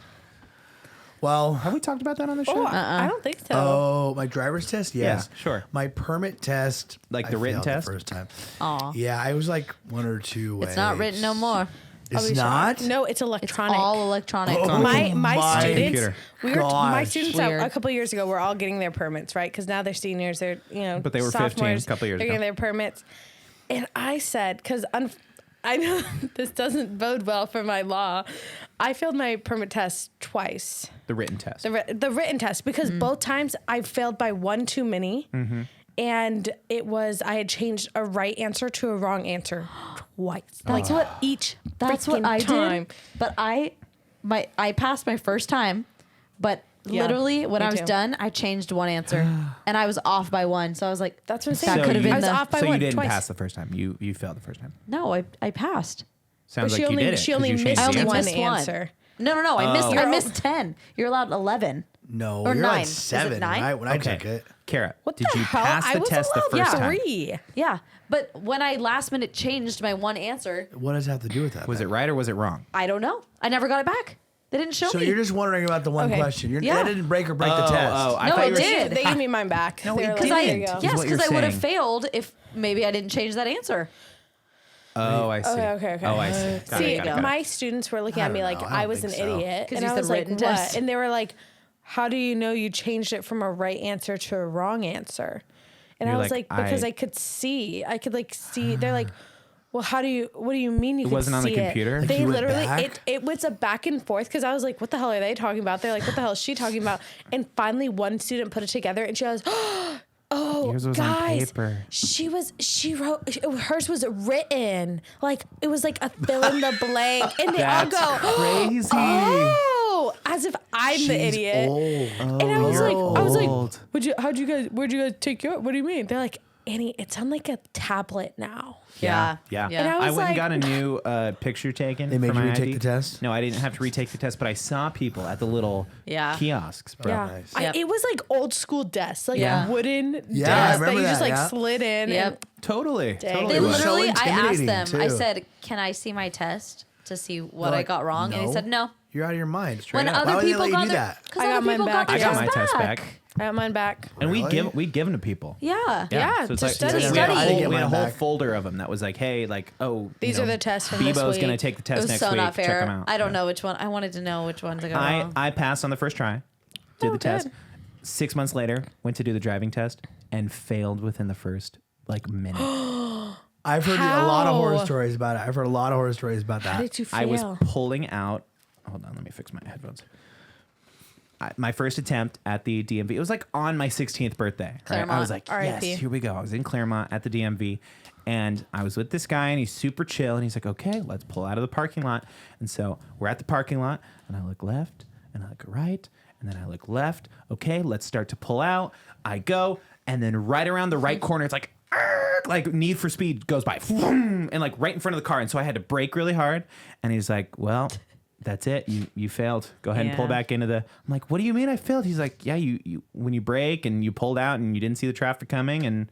Well, Have we talked about that on the show? Oh, I don't think so. oh, my driver's test? Yes. Yeah, sure. My permit test. Like I the written failed test? The first time. Aw. Yeah, I was like one or two It's not written no more. I'll It's be not? shocked. No, it's It's electronic. all electronic. Oh. my my students, computer. my Gosh. students Weird. a couple years ago were all getting their permits, right? Because now they're seniors, they're But they were 15 a sophomores, couple years they're ago. getting their permits, and I said, because I know this doesn't bode well for my law, I failed my permit test twice, The written test. the written test, because both times I failed by one too many. And it was I had changed a right answer to a wrong answer twice. That's what each. That's what freaking I time. did. But I passed my first time, but Yeah, literally when me I was too. done, I changed one answer and I was off by one. So I was like, That's what I'm that saying. could have you- been I was the off by so one you didn't twice. pass the first time. You failed the first time. No, I passed. Sounds But like you did it. she 'cause only you changed missed I only the one answer. missed one. answer. No. I Oh. missed 10. You're allowed 11. No, Or you're 9. at Is it 7 9? when I Okay. took it. Kara, What did the you hell? pass I the was test the allowed first time? 3. Yeah. But when I last minute changed my one answer, What does that have to do with that? Was it then? right or was it wrong? I don't know. I never got it back. They didn't show So me. you're just wondering about the one Okay. question. Yeah. That didn't break or break the test. I No, thought it you were did. They gave me mine back. No, They it were didn't. like, I, "Here you go." Is yes, what because you're I would have saying. failed if maybe I didn't change that answer. Oh, I see. Okay. Oh, I see. Got See, it, got it. my students were looking I at me don't like know. I I don't was an think so. idiot. 'Cause And you I said was like, written what? test. And they were like, how do you know you changed it from a right answer to a wrong answer? And You're I was like, like, because I I could see. I could like see. They're like, well, what do you mean you could wasn't on the see it? computer? Like They you went literally, back? it was a back and forth because I was like, what the hell are they talking about? They're like, what the hell is she talking about? And finally one student put it together and she goes, oh, Yours was on guys, paper. she wrote, hers was written. Like, it was like a fill in the blank. And they That's all go, crazy. oh, as if I'm She's the idiot. old. And I was you're like, old. where'd you guys take your, what do you mean? They're like, Annie, it's on like a tablet now. Yeah. Yeah. And I I was went like, and got a new picture taken. They made for you my retake ID. the test? No, I didn't have to retake the test, but I saw people at the little Yeah. kiosks, bro. yeah. nice. Yep. It was like old school desks, like Yeah. wooden Yeah, I desks that remember you just that, like yeah. slid in. Yep. Totally. Dang. Totally. They It was so literally, I asked intimidating, them, I too. said, can I see my test to see what They're I like, got wrong? And he "No." said, no. You're out of your mind. Straight When up. Why other would they people let you got do their, that? because I got other mine people back. got I their got my test back. I got mine back. And Really? we'd give them to people. Yeah. Yeah, So it's to like study. we had, Study. I didn't get we had a mine whole back. folder of them that was like, hey, like, oh, These you are know, the tests from this Bebo's gonna week. take the It test was next so week. not Check fair. them out. I don't know which one. I wanted to know which ones I got wrong. I passed on the first try, did the test. good. 6 months later, went to do the driving test and failed within the first like minute. I've heard a lot of horror How? stories about it. I've heard a lot of horror stories about How that. did you fail? I was pulling out. Hold on, let me fix my headphones. My first attempt at the DMV. It was like on my 16th birthday. Right? I Claremont. was like, R.I.P. yes, here we go. I was in Claremont at the DMV, and I was with this guy, and he's super chill, and he's like, okay, let's pull out of the parking lot. And so we're at the parking lot, and I look left, and I look right, and then I look left. Okay, let's start to pull out. I go, and then right around the right corner, it's like, "Arrgh," like Need for Speed goes by, and like right in front of the car. And so I had to brake really hard. And he's like, well, that's it. You failed. Go ahead and pull Yeah. back into the. I'm like, what do you mean I failed? He's like, yeah, you when you brake and you pulled out and you didn't see the traffic coming and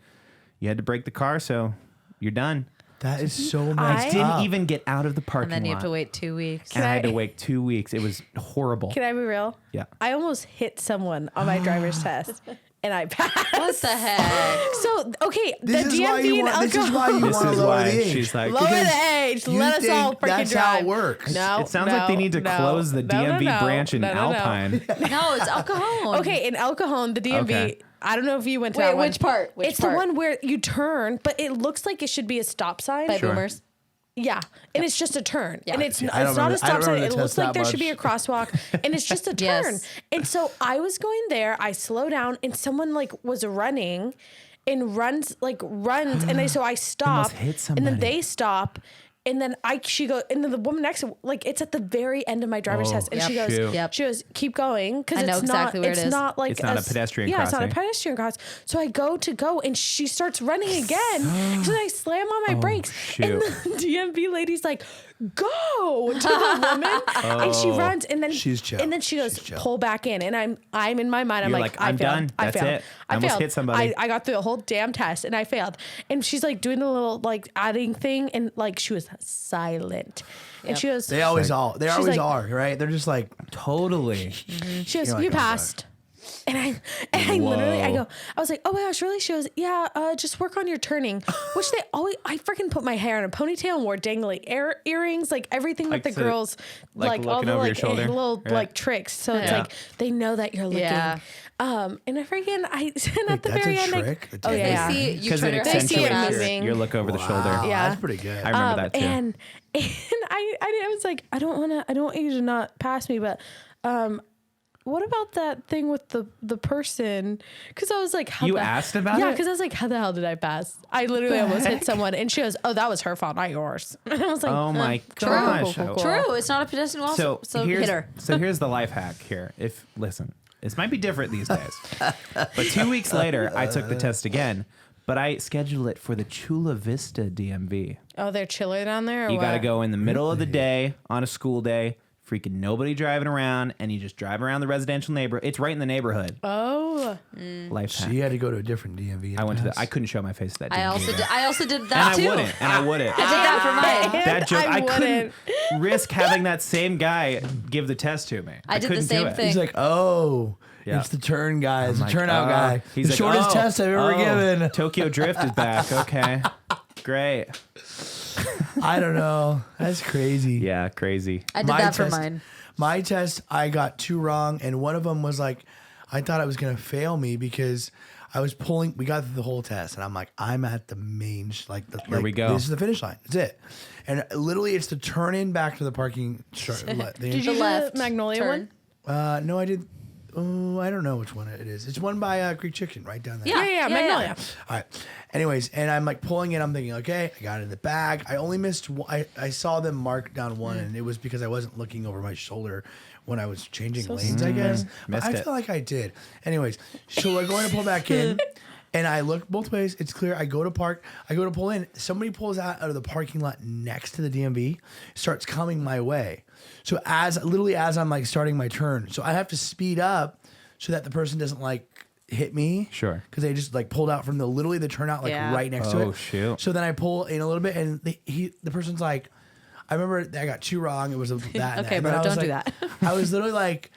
you had to brake the car, so you're done. That is so I messed Didn't up. even get out of the parking and then you lot. have to wait 2 weeks. And I had to I- wait 2 weeks. It was horrible. Can I be real? Yeah. I almost hit someone on my driver's test, and I passed. What the heck? So okay, This the is why DMV you and want. This is why you This want to is lower why the age. she's like. lower Because the age. you Let us all think freaking that's drive. how it works. No, It sounds like they need to close the DMV branch in Alpine. No, it's El Cajon. Okay, in El Cajon, the DMV. Okay. I don't know if you went to Wait, that one. which part? Which it's part? the one where you turn, but it looks like it should be a stop sign. By Sure. boomers. Yeah, and it's just a turn, Yeah. and it's I don't not remember- a I stop don't sign. remember It the looks test like that there should be a much. crosswalk, and it's just a Yes. turn. And so I was going there. I slow down, and someone like was running, and runs, and so I stop, hit and then somebody. they stop. And then she goes, and then the woman next to, like, it's at the very end of my driver's Oh, test, and she Yep. goes, shoot. Yep. she goes, keep going, because I know it's exactly not, where it it's is. not like It's not a pedestrian yeah, it's not a crossing. pedestrian cross. So I go, and she starts running again. So I slam on my brakes, and shoot. the DMV lady's like, "Go!" to the woman, and she runs, and then She's chill. and then she goes, She's chill. "Pull back in," and I'm in my mind, I'm You're like, like, I I'm failed. done. I That's failed. it. I almost failed. hit somebody. I got through the whole damn test, and I failed. And she's like doing the little like adding thing, and like she was silent, and Yep. she goes, They always are. They She's always like- are, right? They're just like, Totally. She goes, You're like, "You "Oh, passed." And I literally, Whoa. I was like, "Oh my gosh, really?" She goes, "Yeah, just work on your turning," which they always, I freaking put my hair in a ponytail and wore dangly earrings, like everything Like that the so- girls, like like all looking the over your like shoulder? little Right. like tricks. So it's Yeah. like, they know that you're looking. Yeah. And I freaking, and at the that's very a end, trick? oh They yeah. They see you Because turn it your They head see it accentuates fast. moving. your look over the shoulder. wow, Yeah. that's pretty good. I remember that too. And I was like, I don't want you to not pass me, but what about that thing with the person? Because I was like, how You the- asked about yeah, it? because I was like, how the hell did I pass? I literally almost hit someone, and she goes, "Oh, that was her fault, not yours." And I was like, Oh my cool, gosh. cool, cool, cool. True. It's not a pedestrian wall, so here's, hit her. so here's the life hack here. Listen, this might be different these days, but 2 weeks later, I took the test again, but I scheduled it for the Chula Vista DMV. Oh, they're chiller down there. Or You got to what? go in the middle of the day on a school day, freaking nobody driving around, and you just drive around the residential neighborhood. It's right in the neighborhood. Oh, Life So hack. you had to go to a different DMV. I went to the. I couldn't show my face at that. I DMV. also did and that I too. wouldn't. And I wouldn't. I did that for mine. That joke, I couldn't wouldn't. risk having that same guy give the test to me. I did the couldn't do same it. thing. He's like, oh, Yeah. it's the turn guy. It's the like, turnout guy. He's the like, shortest test I've ever given. Tokyo Drift is back. Okay, great. I don't know. That's crazy. Yeah, crazy. I did My that for test- mine. My test, I got 2 wrong, and one of them was like, I thought it was gonna fail me because I was pulling. We got through the whole test, and I'm like, I'm at the main, Here we go. This is the finish line. That's it. And literally, it's the turn in back to the parking. Did you The do left the Magnolia turn. one? No, I did. Oh, I don't know which one it is. It's one by Greek Chicken, right down there. Yeah. Yeah, Magnolia. All right. Anyways, and I'm like pulling it. I'm thinking, okay, I got it in the bag. I only missed. I saw them mark down one, and it was because I wasn't looking over my shoulder when I was changing lanes. I guess. But Missed I it. feel like I did. Anyways, so we're going to pull back in, and I look both ways. It's clear. I go to park. I go to pull in. Somebody pulls out of the parking lot next to the DMV, starts coming my way. So as I'm like starting my turn, so I have to speed up so that the person doesn't like hit me. Sure. Because they just like pulled out from the turnout like Yeah. right next to it. Oh, shoot. So then I pull in a little bit, and the person's like, I remember I got 2 wrong. It was that. and that. Okay, And then bro, I was don't do like- that. I was literally like,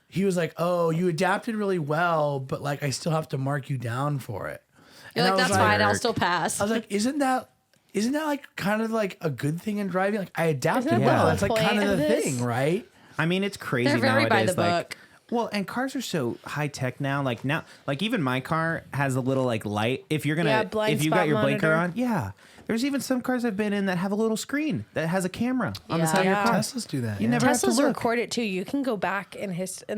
he was like, oh, you adapted really well, but like I still have to mark you down for it. You're And like, I was that's fine. I'll still pass. I was like, isn't that like kind of like a good thing in driving? Like I adapted Isn't that well. the That's like point kind of of the this? thing, right? I mean, it's crazy They're very by nowadays. the like, book. well, and cars are so high tech now. Like even my car has a little like light. If you're Yeah, gonna, blind if you spot got your blinker monitor. on, yeah. There's even some cars I've been in that have a little screen that has a camera on the Yeah. side of your Yeah. car. Teslas do that. You yeah. never have to Teslas look. record it too. You can go back in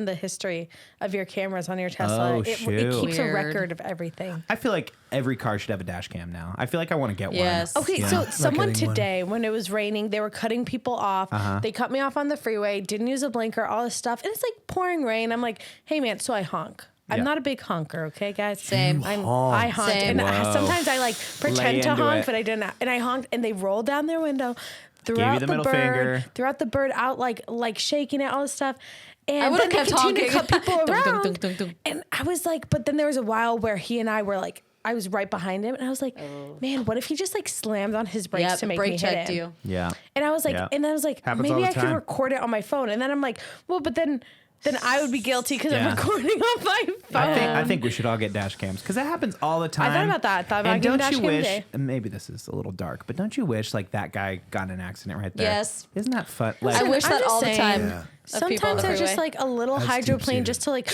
the history of your cameras on your Tesla. Oh, it shoot. keeps a Weird. record of everything. I feel like every car should have a dash cam now. I feel like I want to get Yes. one. Okay, Yeah. so someone getting one. today, when it was raining, they were cutting people off. They cut me off on the freeway, didn't use a blinker, all this stuff. And it's like pouring rain. I'm like, hey, man, so I honk. I'm Yeah. not a big honker, okay, guys? Same. I honk. Same. And Whoa. sometimes I like Lay pretend to into honk, it. but I didn't. And I honked, and they rolled down their window, threw Gave you out the the middle bird, finger. threw out the bird out like shaking it, all this stuff. And I would've then they kept continued to cut honking. people Dunk, dunk, around. dunk, dunk, dunk. And I was like, but then there was a while where he and I were like, I was right behind him, and I was like, man, what if he just like slammed on his brakes Yeah, to make brake me checked hit him? you. Yeah. And I was like, Yeah. and then I was like, Happens all maybe the I could time. record it on my phone. And then I'm like, well, but then I would be guilty because Yeah. I'm recording on my phone. I think we should all get dash cams because that happens all the time. I thought about that. I thought about and getting don't dash you cam wish? today. And maybe this is a little dark, but don't you wish like that guy got in an accident right there? Yes. Isn't that fun? Like, I wish I'm that just all the saying. time. Yeah. Of people on Sometimes the I just freeway. like a little That's hydroplane deep-seated. just to like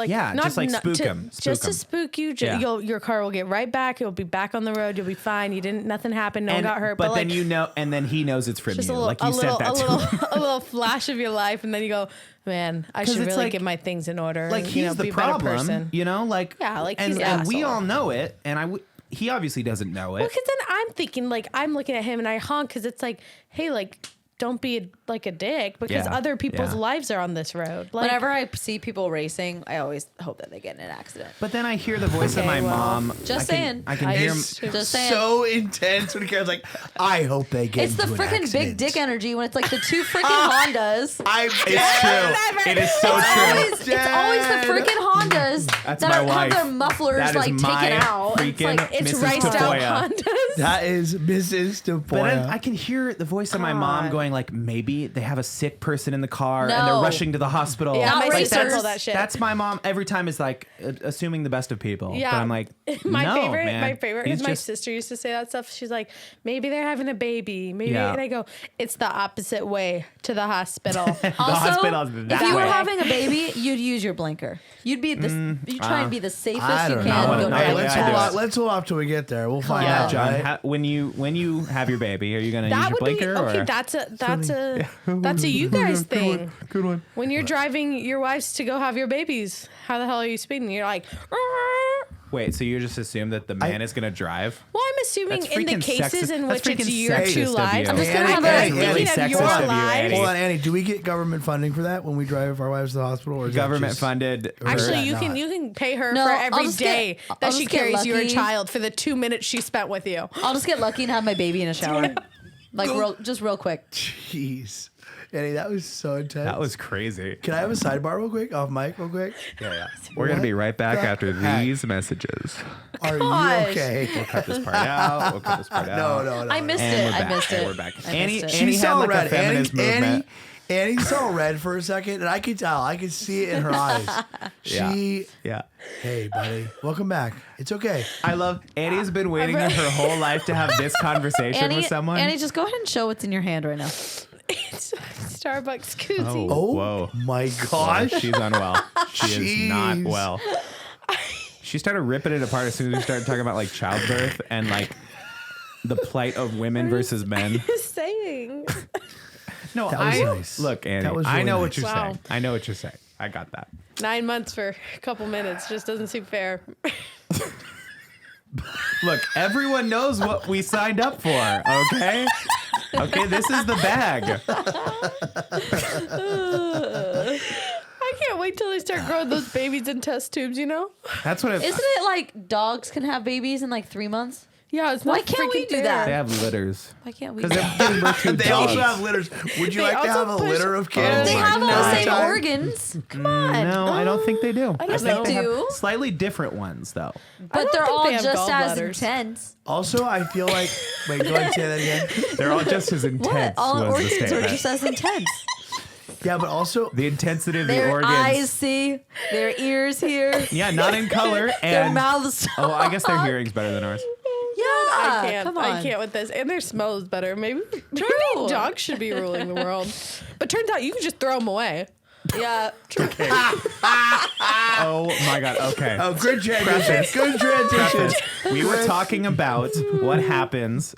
Yeah, just, like, spook 'em. just to Spook 'em. spook you. Yeah. Your car will get right back. You'll be back on the road. You'll be fine. Nothing happened. No one got hurt. But then like, you know, and then he knows it's from just you. a little, Like you said that to him. a little flash of your life, and then you go, man, I 'Cause should it's really like- get my things in order. Like and, he's the be a better problem, person. you know. Like Yeah, like, and, he's the and we asshole. all know it, and he obviously doesn't know it. Well, because then I'm thinking, like, I'm looking at him and I honk because it's like, hey, like, don't be a dick because Yeah, other people's yeah. lives are on this road. Like, Whenever I see people racing, I always hope that they get in an accident. But then I hear the voice of Okay, my well, mom. just I can- saying. I can hear him. It's Just saying. so intense when Karen's like, I hope they get It's the into an freaking big accident. dick energy when it's like the 2 freaking Hondas. It's true. It is so true. It's always the freaking Hondas That's that my have wife. their mufflers That is like my taken out. It's freaking like it's Mrs. riced out Tafolla. Hondas. That is Mrs. Tafolla. But then I can hear the voice of my mom God. going like, maybe they have a sick person in the car and No. they're rushing to the hospital. Yeah, Not my racers. sister told that shit. That's my mom. Every time is like assuming the best of people. Yeah. But I'm like, my no, favorite, man. my favorite He's is my just- sister used to say that stuff. She's like, maybe they're having a baby, maybe, Yeah. and I go, it's the opposite way to the hospital. Also, hospital's if that you were way. having a baby, you'd use your blinker. You'd be you try and be the safest I you don't can. know. I Go know. Hey, Yeah, let's I hold do off. it. Let's hold off till we get there. We'll find Yeah, out, John. right? When you have your baby, are you gonna use That your would be blinker? okay. or? That's a you guys thing. Good one. When you're driving your wives to go have your babies, how the hell are you speeding? You're like, "Arr." Wait, so you just assume that the man is gonna drive? Well, I'm assuming That's in the freaking cases sexist- in that's which it's freaking your sexist two of lives. you. I'm just gonna Annie, have Annie, a really thinking of sexist your of you, lives. Annie. Hold on, Annie. Do we get government funding for that when we drive our wives to the hospital? Or is that Government just- funded. Or is Actually, that you not? can pay her No, for I'll every just day get- I'll that she just get carries your lucky. child for the 2 minutes she spent with you. I'll just get lucky and have my baby in a shower, like real quick. Jeez. Annie, that was so intense. That was crazy. Can I have a sidebar real quick? Off mic real quick? Yeah. We're going to be right back the after heck? these messages. Are Gosh. you okay? We'll cut this part out. We'll cut this part No, out. no, no. I missed And it. we're I back. missed And it. we're back. I Annie, missed it. Annie She's had all like right. a feminist movement. Annie saw red for a second, and I could tell. I could see it in her eyes. Yeah. Hey, buddy, welcome back. It's okay. I love Annie's been waiting her whole life to have this conversation with someone. Annie, just go ahead and show what's in your hand right now. It's Starbucks koozie. Oh, whoa. my Gosh. gosh. She's unwell. She is not Jeez. well. She started ripping it apart as soon as we started talking about like childbirth and like the plight of women versus men. Just saying. No, That was nice. Look, Annie, That was I really know nice. what you're Wow. saying. I know what you're saying. I got that. 9 months for a couple minutes just doesn't seem fair. Look, everyone knows what we signed up for, okay? Okay, this is the bag. I can't wait till they start growing those babies in test tubes, you know? That's what it Isn't it like dogs can have babies in like 3 months? Yeah, it's not Why can't we freaking do fair. that? They have litters. Why can't we? Because they're giving birth to They dogs. also have litters. Would you They like to also have a push- litter of Oh kids? They my have all the God. same Time? organs. Come on. No, I don't think they do. I don't think know. they have do. slightly different ones, though. But don't they're think all they have just as gallbladders. intense. Also, I feel like. Wait, go ahead and say that again. They're all just as What? intense. All was the organs are statement. just as intense. Yeah, but also. The intensity of the Their organs. eyes see, their ears hear, Yeah, not in color. their And mouths. oh, I guess their hearing's better than ours. Yeah, I can't. Come on. I can't with this. And their smell is better. Maybe True. dogs should be ruling the world. But turns out you can just throw them away. Yeah. Oh my God. Okay. Oh, good transition. Good transition. We were talking about what happens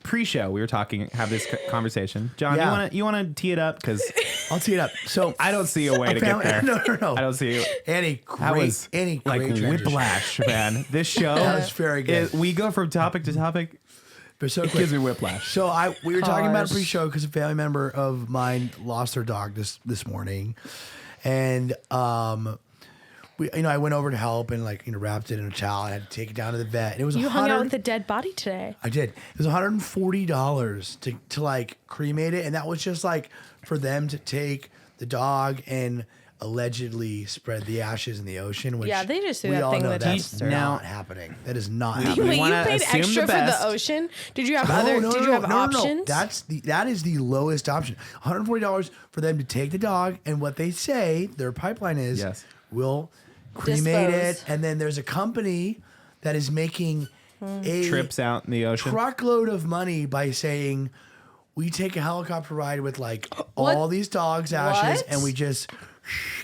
pre-show. We were have this conversation. John, Yeah. you wanna tee it up because I'll tee it up. So I don't see a way to get there. No. I don't see. Annie, That great. was Annie, like great transition. whiplash, man. This show That was very good. we go from topic to topic. But so It quick. gives me whiplash. So we were talking about a Gosh. pre-show because a family member of mine lost their dog this morning, and I went over to help and wrapped it in a towel and had to take it down to the vet. And it was You hung out 100 with the dead body today. I did. It was $140 to cremate it, and that was just for them to take the dog and allegedly spread the ashes in the ocean. Which Yeah, they just threw we that all thing in know the that's dumpster. not happening. That is not happening. We Wait, you wanna paid assume extra the for best. the ocean? Did you have Did you have options? That is the lowest option. $140 for them to take the dog, and what they say their pipeline is, Yes. we'll cremate it, Dispose. and then there's a company that is making a Trips out in the ocean. truckload of money by saying we take a helicopter ride with all What? these dogs' ashes, What? and we just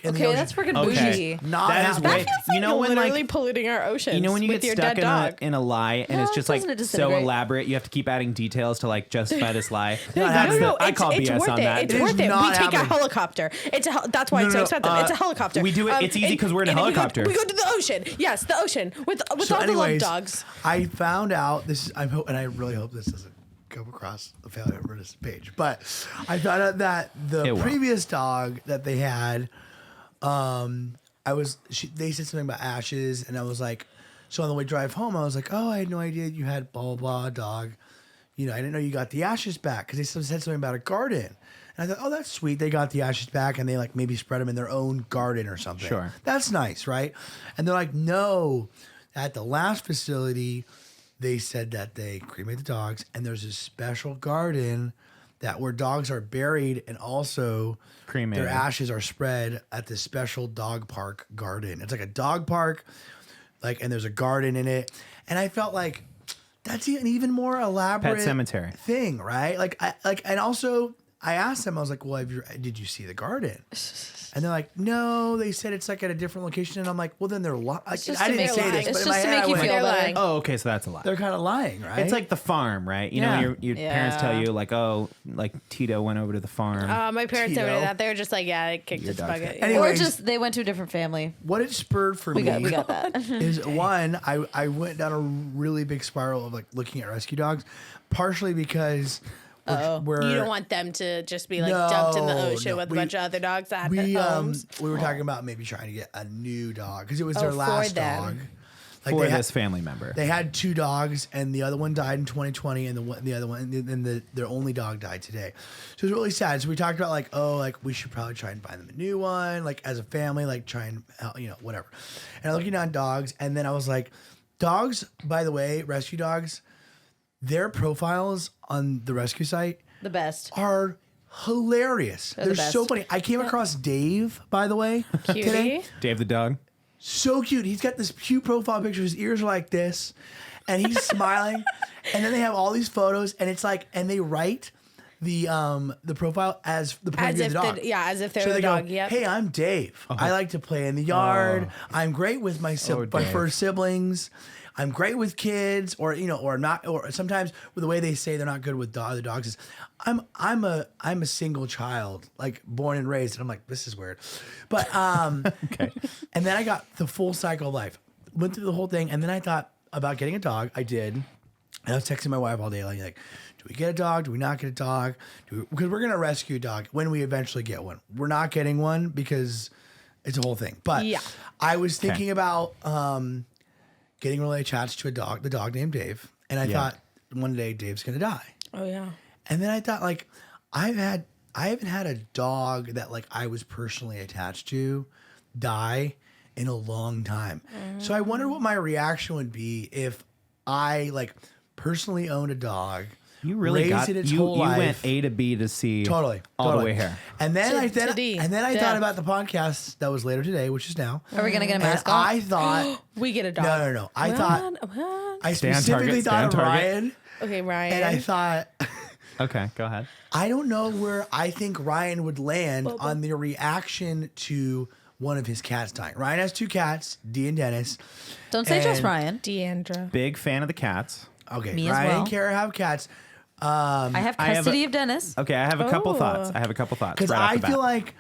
in the Okay, ocean. that's freaking Okay. bougie. Not That is happening. way. You know when literally polluting our oceans. you know when you with get your stuck dead dog. in a lie and No, it's just doesn't it so disintegrate? elaborate, you have to keep adding details to justify this lie. No, That's no, I call it's BS worth on it. that. It's It is worth it. not We take happening. a helicopter. That's why it's so expensive. It's a helicopter. we do it- it's easy 'cause we're in a and then helicopter. We go to the ocean. Yes, the ocean with So all anyways, the love dogs. I found out this. And I really hope this doesn't come across the family member's page, but I found out that the It will. previous dog that they had, they said something about ashes, and I was like, so on the way drive home, I was like, oh, I had no idea you had blah blah blah dog. I didn't know you got the ashes back because they said something about a garden. And I thought, oh, that's sweet. They got the ashes back and they maybe spread them in their own garden or something. Sure. That's nice, right? And they're like, no, at the last facility, they said that they cremate the dogs and there's a special garden where dogs are buried and also Cremated. their ashes are spread at this special dog park garden. It's like a dog park, and there's a garden in it. And I felt like that's an even more elaborate Pet cemetery. thing, right? And also I asked them, I was like, well, did you see the garden? And they're like, no, they said it's at a different location. And I'm like, well, then they're lying. I just didn't to make- say this, it's but in just my to head, make I you went, feel They're better. lying. Oh, okay, so that's a lie. they're kind of lying, right? It's like the farm, right? You Yeah. know, your parents tell Yeah. you Tito went over to the farm. My parents never Tito. did that. They were just like, yeah, they kicked Your this dog's bucket. got- Anyway. Or Anyways. just they went to a different family. what it spurred for We me got that. is one, I went down a really big spiral of looking at rescue dogs, partially because we're You don't want them to just be dumped in the ocean No, with a bunch of other dogs that we have homes. we were talking about maybe trying to get a new dog because it was their for last them. dog. for they had- this family member. They had two dogs, and the other one died in 2020, and the other one, and their only dog died today. So it was really sad. So we talked about we should probably try and find them a new one, as a family, try and whatever. And I'm looking on dogs, and then I was like, dogs, by the way, rescue dogs, their profiles on the rescue site The best. are hilarious. the They're so best. funny. I came across Dave, by the way, Cutie. today. Dave the dog. So cute. He's got this cute profile picture. His ears are like this, and he's smiling. And then they have all these photos, and it's like, and they write the profile as the point of As view of if the dog. as if they're So the they dog. go, Yep. hey, I'm Dave. I like to play in the yard. I'm great with my my Dave. first siblings. I'm great with kids, or or not, or sometimes with the way they say they're not good with other dogs is, I'm a single child, like born and raised, and I'm like, this is weird, but Okay. and then I got the full cycle of life, went through the whole thing, and then I thought about getting a dog. I did. And I was texting my wife all day, like, do we get a dog? Do we not get a dog? Because we're gonna rescue a dog when we eventually get one. We're not getting one because it's a whole thing. But Yeah. I was thinking about getting really attached to the dog named Dave, and I thought one day Dave's gonna die. Oh yeah. And then I thought, like, I haven't had a dog that like I was personally attached to die in a long time. So I wonder what my reaction would be if I like personally owned a dog. You really raised got it its you whole life. went A to B to C Totally, all totally. the way here. And then To D. I Yeah. thought about the podcast that was later today, which is now. Are we gonna get a And mascot? I thought We get a dog. no. I thought What? I Stay on specifically target, stay thought on of target. Ryan, Okay, Ryan. and I thought Okay, go ahead. I don't know where I think Ryan would land on the reaction to one of his cats dying. Ryan has 2 cats, Dee and Dennis. Don't say just and- Ryan. Deandra. Big fan of the cats. Okay, Me as Ryan well. and Cara have cats. I have I have custody of Dennis. Okay, I have a couple Oh. thoughts. Because right off I the bat. feel like,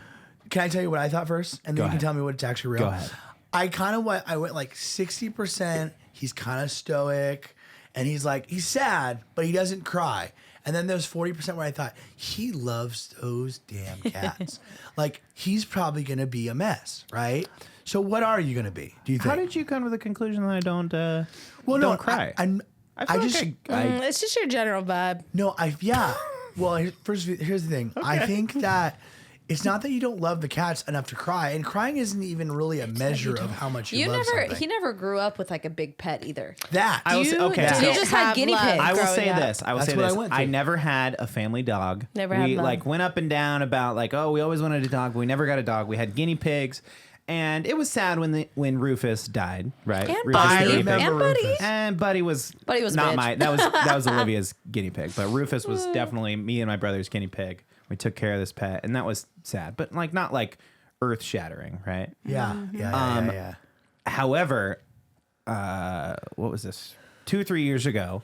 can I tell you what I thought first? And then Go you can ahead. tell me what it's actually real. Go ahead. I went like 60%, he's kind of stoic, and he's sad, but he doesn't cry. And then there's 40% where I thought, he loves those damn cats. Like, he's probably going to be a mess, right? So what are you going to be, do you think? How did you come to the conclusion that I don't well, don't cry? I feel just, like It's just your general vibe. no, yeah. Well, here's the thing. I think that it's not that you don't love the cats enough to cry, and crying isn't even really a measure of how much you love something. He never grew up with like a big pet either. That. I was okay. didn't So You just had have guinea love pigs. I will growing say up. this. I will That's say what I this. went I through. never had a family dog. Never had We love. like went up and down about like, oh, we always wanted a dog, but we never got a dog. We had guinea pigs, and it was sad when Rufus died. Right. And Rufus Buddy. the guinea pig. And Buddy. And Buddy was Buddy was a not bitch. my that was Olivia's guinea pig, but Rufus was definitely me and my brother's guinea pig. We took care of this pet, and that was sad, but like not like earth shattering, right? Yeah. However, what was this? 2 or 3 years ago,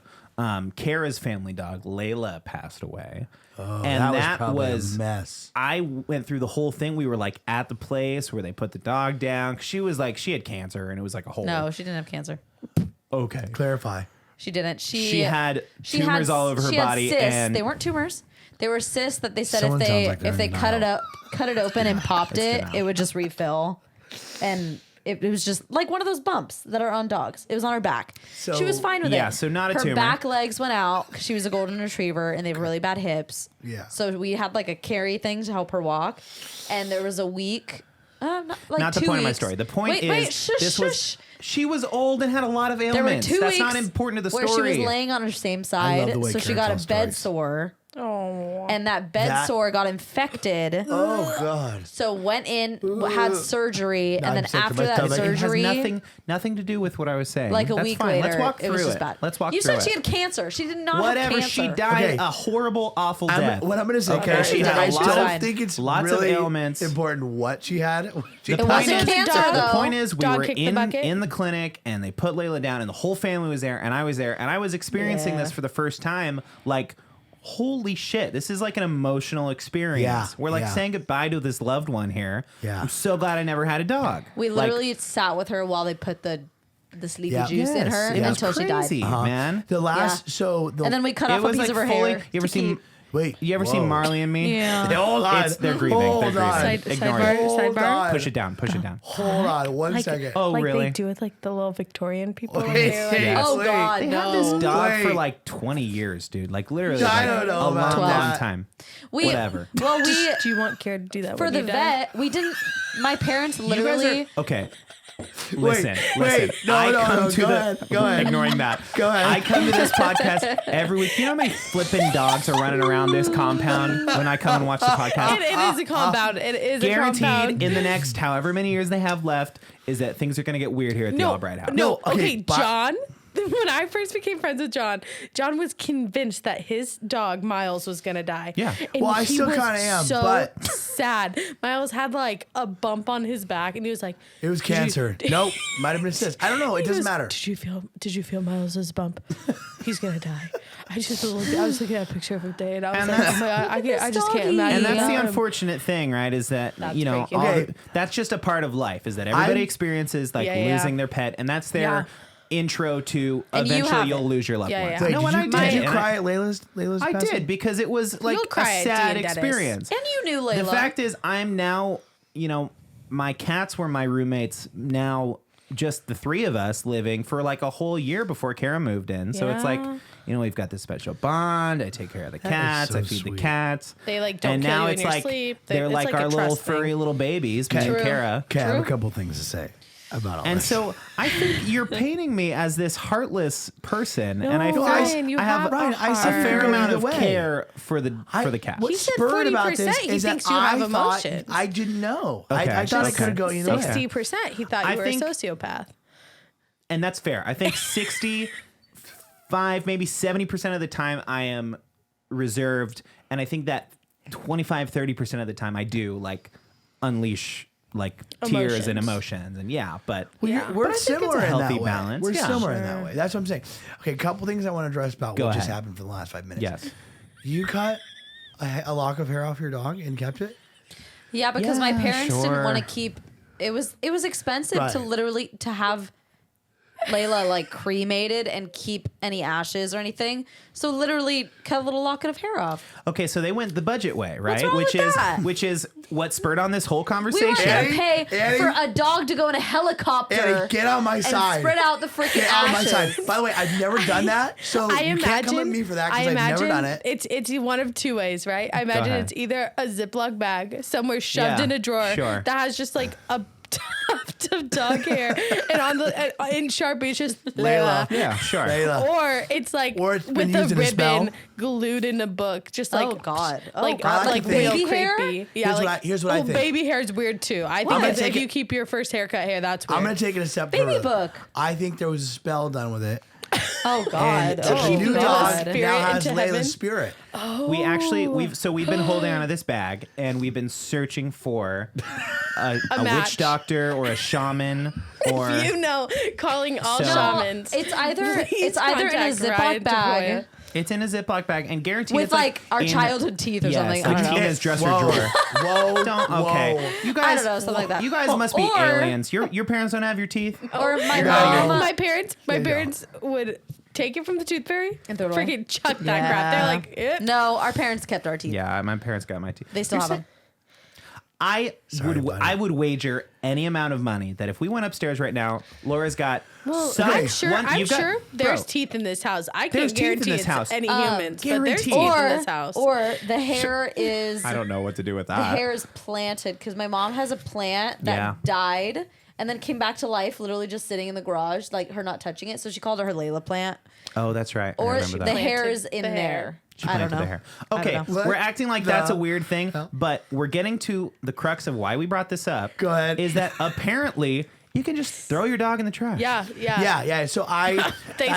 Cara's family dog Layla passed away, and that was probably a mess. I went through the whole thing. We were like at the place where they put the dog down. She was like, she had cancer, and it was like a whole. No, she didn't have cancer. Okay. Clarify. She didn't. She had she tumors had- all over her she had body, cysts. and They weren't tumors. They were cysts that they said Someone if sounds they like they're if they in cut denial. cut it open and popped it, denial. it would just refill, and it was just like one of those bumps that are on dogs. It was on her back. So- she was fine with it. Yeah, so not a her tumor. back legs went out because she was a golden retriever and they have really bad hips. Yeah. So we had like a carry thing to help her walk, and there was a week. not the 2 point of my weeks. story. The point wait, is, wait, shush, this shush. was she was old and had a lot of There were ailments. 2 That's weeks not important to the where story. she was laying on her same love side, the way so she Karen got a tells bed stories. sore, Oh. and that bed That- sore got infected. Oh God. So went in, had surgery, Now and then I'm sick to after my that stomach. It has surgery, Has nothing to do with what I was saying. like a That's week fine. later, Let's walk it through was it. just bad. Let's walk You through said she it. had cancer. She did not Whatever. have cancer. She died Okay. a horrible, awful death. What I'm going to say, Okay, she had I a still lot of- think it's lots of really ailments. important what she had. The It point wasn't is- cancer, the though. The point is, we Dog were kicked the in bucket? the clinic, and they put Layla down, and the whole family was there, and I was there, and I was experiencing Yeah. this for the first time. Like, holy shit, this is like an emotional experience. Yeah, We're like yeah. saying goodbye to this loved one here. Yeah. I'm so glad I never had a dog. We Like, literally sat with her while they put the sleepy Yeah. juice in yes, her it was until she crazy, died. man. The last, Yeah. so the And then we cut It off a was piece like of her fully. hair. You ever to seen? keep- wait. You ever seen whoa. Marley and Me? Yeah. Hold on. They're grieving. Hold They're grieving. on. Ignore Sidebar. it. Hold Sidebar. on. Push it down. Push it down. Hold on one Like- second. Oh, like really? they do with like the little Victorian people. Wait, They're like- Yes. Oh wait. God, They no. had this dog for Wait. like 20 years, dude. Like literally, I like, don't know a about long, long that. time. We Whatever. Well, we Do you want Cara to do that for when the you die? vet. We didn't. My parents You guys literally. are okay. Listen. No, go ahead. Go ahead. Ignoring that. Go ahead. I come to this podcast every week. You know how many flipping dogs are running around this compound when I come and watch the podcast? It is a compound. It is a compound. Guaranteed in the next however many years they have left is that things are going to get weird here at the Albright house. No, okay, okay, but- John. When I first became friends with John, John was convinced that his dog Miles was gonna die. Yeah. And Well, I he still was kinda am, so but- sad. Miles had like a bump on his back, and he was like, It was cancer. Nope. Might have been a cyst. I don't know. It he doesn't goes, matter. Did you feel Miles's bump? He's gonna die. I was looking at a picture of him today, and I was And like, oh my God, I just can't doggy. imagine. And that's the him. unfortunate thing, right? Is that That's you know very cute. all Okay. that's just a part of life. Is that everybody I'm- experiences like Yeah, yeah. losing their pet, and that's their Yeah. intro to And you eventually haven't. you'll lose your loved Yeah, ones. yeah. Wait, No, and I did did. you and cry at Layla's I passing? did because it was like You'll a cry at sad Dean Dennis. experience. And you knew Layla. The fact is, I'm now, my cats were my roommates. Now, just the three of us living for like a whole year before Cara moved in. So it's like, Yeah. we've got this special bond. I take care of the cats. so I feed sweet. the cats. They, like, don't and kill now you in it's your like sleep. they're It's like like a our little trust thing. furry little babies, me and True. Cara. Okay, I have a True. couple things to say about all And this. so I think you're painting me as this heartless person, and I No, feel Ryan, you I have have a Ryan, I a said heart. fair amount either of way. care for the cat. What He said spurred about 40% this he is that thinks you have I thought emotions. I didn't know. Okay, I thought okay. it could go either way. 60%. He thought I you were think- a sociopath. And that's fair. I think 65, maybe 70% of the time I am reserved, and I think that 25, 30% of the time I do like unleash like tears and emotions, and but Well, Yeah. we're But I think similar it's a in healthy that way. balance. We're Yeah. similar in that way. That's what I'm saying. Okay, a couple things I want to address about Go what just ahead. happened for the last 5 minutes. yes, You cut a lock of hair off your dog and kept it? Yeah, because my Yeah, parents didn't sure. want to keep. It was expensive to Right. literally to have Layla like cremated and keep any ashes or anything. So literally cut a little locket of hair off. okay. So they went the budget way, right? wrong which with is that? which is what spurred on this whole We conversation. weren't gonna Annie, pay Annie. for a dog to go in a helicopter Annie, get on my and side. spread out the freaking Get out of my ashes. side. By the way, I've never done that, so I you imagine. can't come at me for that I because I've never imagine done it. It's one of two ways, right? I imagine ahead. it's either a Ziploc bag somewhere shoved Yeah, in a drawer sure. that has just like a tuft of dog hair, and on the in Sharpie it's just Layla. Yeah, sure. Layla. Or it's like Or it's been with a used in a spell. ribbon glued in a book, just like Oh, God. Oh, like God. I like like to real think- Baby hair? creepy. Yeah, Here's what like here's what I think. baby hair is weird too. I think gonna if take you it- keep your first haircut hair, that's weird. I'm going to take it a step Baby further. book. I think there was a spell done with it. Oh God. And the Oh new Layla's dog God. spirit now has into heaven. Layla's spirit. We actually we've been holding on to this bag, and we've been searching for a match. witch doctor or a shaman or You know, calling all So- shamans. It's either Please it's either in a contact Ziploc Ryan bag Tafolla. it's in a Ziploc bag, and guaranteed with it's like our in- childhood teeth or yes, something. I like don't know. Tina's dresser Whoa. drawer. Whoa. Don't okay. Whoa. You guys, I don't know, something like that. You guys must be Or- aliens. Your parents don't have your teeth. Or my You're outta mom. My parents They would take it from the tooth fairy And throw it away. freaking chuck that crap. They're like, No, our parents kept our teeth. Yeah, my parents got my teeth. They still You're have saying- them. Sorry, buddy. I would wager any amount of money that if we went upstairs right now, Laura's got. well, some- I'm sure. one- I'm you've got- sure there's bro, teeth in this house. I There's can't teeth in guarantee this it's house. any humans, but there's guaranteed. teeth Or in this house. or the hair is I don't know what to do with the that. hair is planted because my mom has a plant that Yeah. died and then came back to life, literally just sitting in the garage, like her not touching it. So she called her Layla plant. Oh, that's right. I Or remember the that. hair Planted is in the hair. there. She I don't planted know. the hair. I don't Okay, know. we're acting like that's a the- weird thing, but we're getting to the crux of why we brought this up. Go ahead. Is that apparently you can just throw your dog in the trash? yeah. Yeah. So Thanks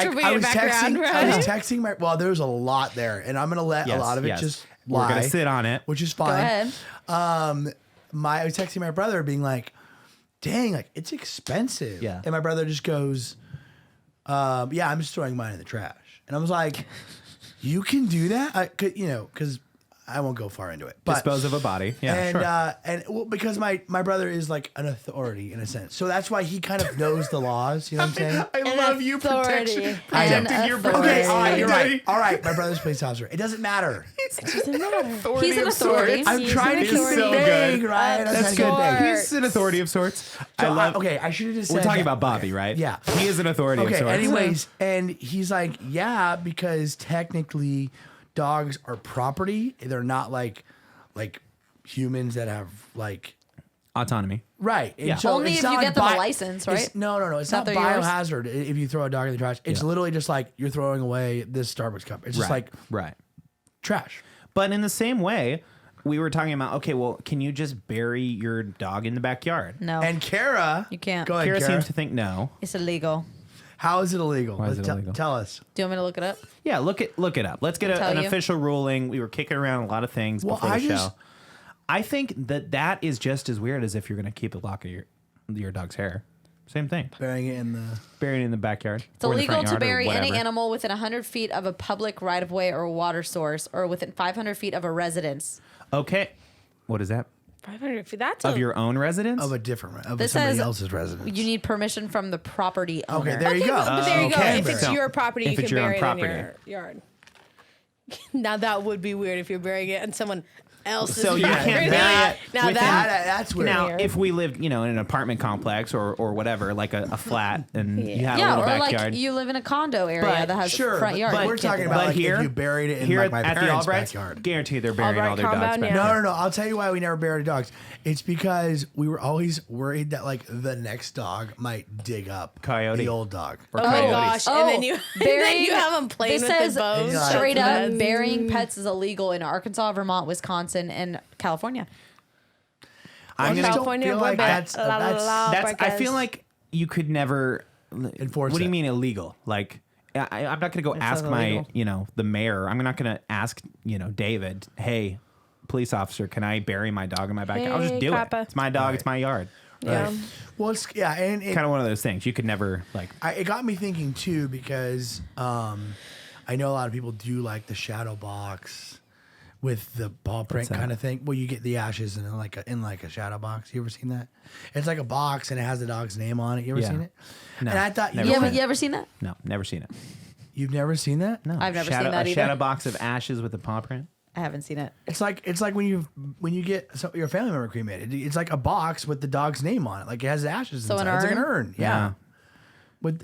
for bringing I it was back texting, around, I was Ryan. texting my. Well, there's a lot there, and I'm gonna let Yes, a lot of it yes. just We're lie. gonna sit on it. which is Go fine. ahead. I was texting my brother, being like, "Dang, like it's expensive." Yeah. And my brother just goes, "Yeah, I'm just throwing mine in the trash." And I was like, "You can do that?" Because I won't go far into it. But Dispose of a body. Yeah, and sure. well, because my brother is like an authority in a sense, so that's why he kind of knows the laws. You know what I'm saying? I An love you authority. protecting An your authority. brother. Okay, all right, you're right. All right, my brother's police officer. It doesn't matter. He's an authority. I'm He's trying to an keep it authority. so vague, good. right? I'm That's trying to keep it good. vague. He's an authority of sorts. I So love. okay, I should have just said We're talking that. about Bobby, right? Yeah. He is an authority of Okay, sorts. anyways, and he's like, yeah, because technically dogs are property. They're not like humans that have like autonomy. Right. And Yeah. so Only it's if not you like get them a license, right? No. It's not that they're yours? biohazard if you throw a dog in the trash. It's Yeah. literally just like you're throwing away this Starbucks cup. It's just like right. trash. But in the same way, we were talking about, okay, well, can you just bury your dog in the backyard? No, And Cara, You can't. Go ahead, Kara Cara. seems to think no. it's illegal. How is it illegal? Why is it illegal? Tell us. Do you want me to look it up? Yeah, look it up. Let's get I'll an tell you. official ruling. We were kicking around a lot of things Well, before the I show. just- I think that is just as weird as if you're going to keep a lock of your dog's hair. Same thing. Burying it in the. Burying it in the backyard. It's or in the illegal front to yard or bury any whatever. animal within 100 feet of a public right of way or water source, or within 500 feet of a residence. Okay. What is that? 500 feet. That's Of a, your own residence? Of a different. Of This somebody says else's residence. You need permission from the property owner. Okay, there you Okay, go. but there you go. Okay. If it's So, your property, if you it's can your own bury it property. in your yard. Now that would be weird if you're burying it in someone else's So you yard. can't bury it Now within- That's weird. Now, Weird. if we lived, in an apartment complex or whatever, like a flat, and you had a Yeah, little or backyard. like you live in a condo area But- that has Sure, a front yard. but You we're can't talking do about that. like here, if you buried it in here like my at the parents' Albrights, backyard. guarantee they're burying all their Albright dogs compound, back. yeah. No. I'll tell you why we never buried dogs. It's because we were always worried that like the next dog might dig up Coyote. the old dog. Or Oh coyotes. gosh! Oh, and then you burying- have them playing this with says the bones. Yeah. straight up, That's- burying pets is illegal in Arkansas, Vermont, Wisconsin, and California. I'm I gonna just don't California, feel like we're that's back. La, la, la, That's. I because- feel like you could never Enforce What do you it. mean illegal? Like, I'm not going to go ask not my, illegal. the mayor. I'm not going to ask, David. Hey, police officer, can I bury my dog in my backyard? I'll just Hey, do Papa. it. It's my dog. It's my yard. Yeah. Well, and it, Kind of one of those things. You could never it got me thinking too because I know a lot of people do like the shadow box with the paw print that? kind of thing. Well, you get the ashes in like a shadow box. You ever seen that? It's like a box and it has the dog's name on it. You ever Yeah. seen it? No, And I thought never You seen ever, it. you ever seen that? No, never seen it. You've never seen that? No, I've never shadow, seen that a either. shadow box of ashes with a paw print. I haven't seen it. It's like when you get your family member cremated. It's like a box with the dog's name on it. Like it has the ashes So inside. an It's like an urn? urn. Yeah. But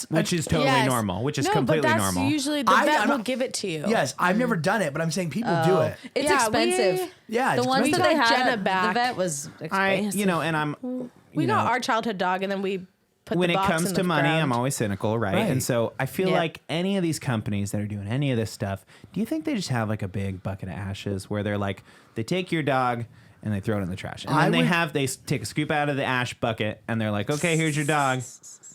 Which is totally Yes. normal. Which is no, completely but that's normal. usually the I'm vet will not- give it to you. yes. I've never done it, but I'm saying people do it. It's Yeah, expensive. Yeah, the it's ones We that they got had Jenna at the back. vet was expensive. and I'm. We you got know, our childhood dog, and then we put when the it box comes in to the money, ground. I'm always cynical, right? Right. And so I feel Yeah. like any of these companies that are doing any of this stuff, do you think they just have like a big bucket of ashes where they're like, they take your dog and they throw it in the trash, and then they take a scoop out of the ash bucket and they're like, okay, here's your dog.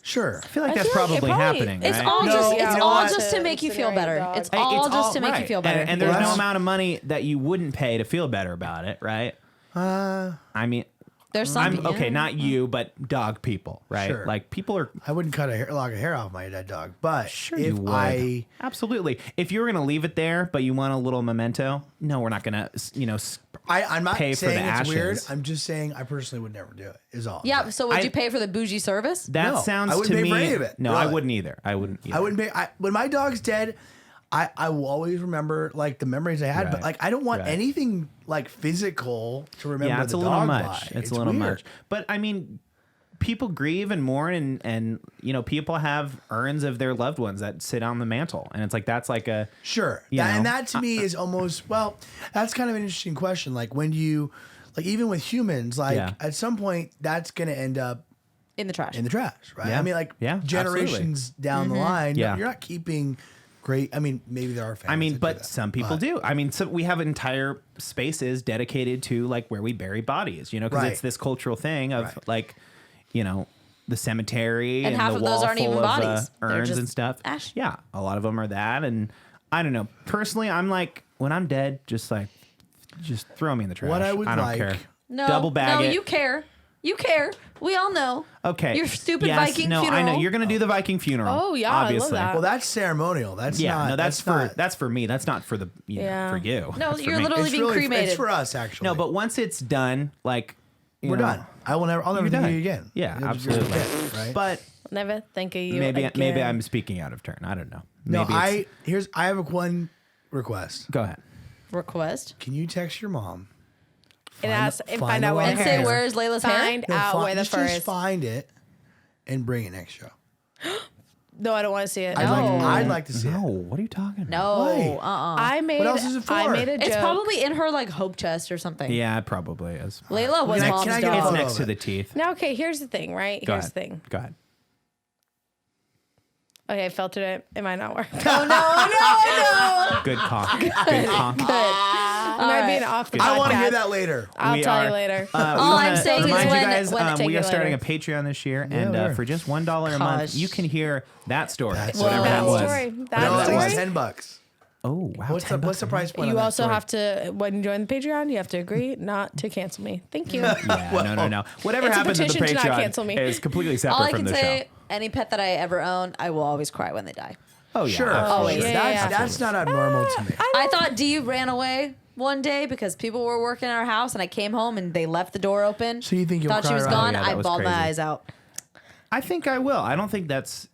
Sure. I feel like I that's feel like it probably probably- happening. It's right? all No, just you it's know all what? just to make you feel Incinerate better. dog. It's Hey, all it's just to make you right. feel better. And there's Well, no that's- amount of money that you wouldn't pay to feel better about it, right? I mean, There's some I'm okay, not you, but dog people, right? Sure. Like people are I wouldn't cut a lock of hair off my dead dog, but Sure, if you would. I Absolutely. If you were going to leave it there, but you want a little memento, no, we're not going to, I'm not pay for saying the it's weird. ashes. I'm just saying I personally would never do it. Is all. I'm Yeah, saying. so would I- you pay for the bougie service? that No, sounds I wouldn't to pay me. for any of it, No, I really. wouldn't either. I wouldn't either. I wouldn't pay. When my dog's dead, I will always remember like the memories I had, but Right. like I don't want Right. anything like physical to remember. Yeah, it's the a little dog much. by. It's a little weird. much. But I mean, people grieve and mourn, and people have urns of their loved ones that sit on the mantle, and it's like that's like a Sure. You And know, that to me is almost, that's kind of an interesting question. Like when you, like even with humans, like Yeah. at some point that's going to end up In the trash. in the trash, right? Yeah. I mean, like Yeah, generations down the line, Yeah. you're not keeping great. I mean, maybe there are families. I mean, that do but that, some people but- do. I mean, so we have entire spaces dedicated to like where we bury bodies, because Right. it's this cultural thing of Right. like, the cemetery And half the of those wall aren't full even of, bodies. They're urns just and stuff. ash. Yeah, a lot of them are that, and I don't know. Personally, I'm like, when I'm dead, just throw me in the trash. What I would don't like- care. No, Double bag no, it. you care. You care. We all know. Okay. Your stupid Yes, Viking no, funeral. I know you're gonna do the Viking funeral. Oh, yeah, I love obviously. that. Well, that's ceremonial. That's Yeah, not. no, that's for not, me. That's not for the Yeah. for you. No, That's for you're me. literally It's being really cremated. It's for us, actually. No, but once it's done, like we're done. I'll never You're think of done. you again. Yeah, You're just gonna absolutely. forget, right? But Never think of you. maybe again. I'm speaking out of turn. I don't know. no, Maybe it's- I have one request. go ahead. Request. Can you text your mom? and find find the out where lock the And hair. say, hair. where's Layla's hair? Find out where the just fur is. find it and bring it next show. No, I don't want to see it. I'd like to see No, it. what are you talking about? No. Why? I made. What else is it for? I made a joke. It's probably in her like hope chest or something. Yeah, it probably is. Layla was Can I- mom's can I get a dog. It's photo next of to it? the teeth. Now, okay, here's the thing, right? Go Here's ahead. the thing. Go ahead. Okay, I filtered it. It might not work. Good conk. Good conk. It might be an off the podcast. I want to hear that later. I'll We tell are- you later. We All I'm wanna saying is remind you when- guys, when- we Take are it starting a later. Patreon this year, we and are. for just $1 a month, Gosh. you can hear that story. That's whatever that that was. story. No, That at least story. $10. Oh wow! What's the $10 price point? You on that also story? have to, when you join the Patreon, you have to agree not to cancel me. Thank you. Yeah, no. Whatever It's a happens in the petition to not Patreon cancel me. is completely All separate I from can the say, show. any pet that I ever own, I will always cry when they die. Oh yeah, Sure. absolutely. Always. Yeah, That's not abnormal to me. I thought Dee ran away one day because people were working in our house, and I came home and they left the door open. So you think you'll thought she cry was right gone? now? Yeah, that I was bawled my crazy. eyes out. I think I will. I don't think that's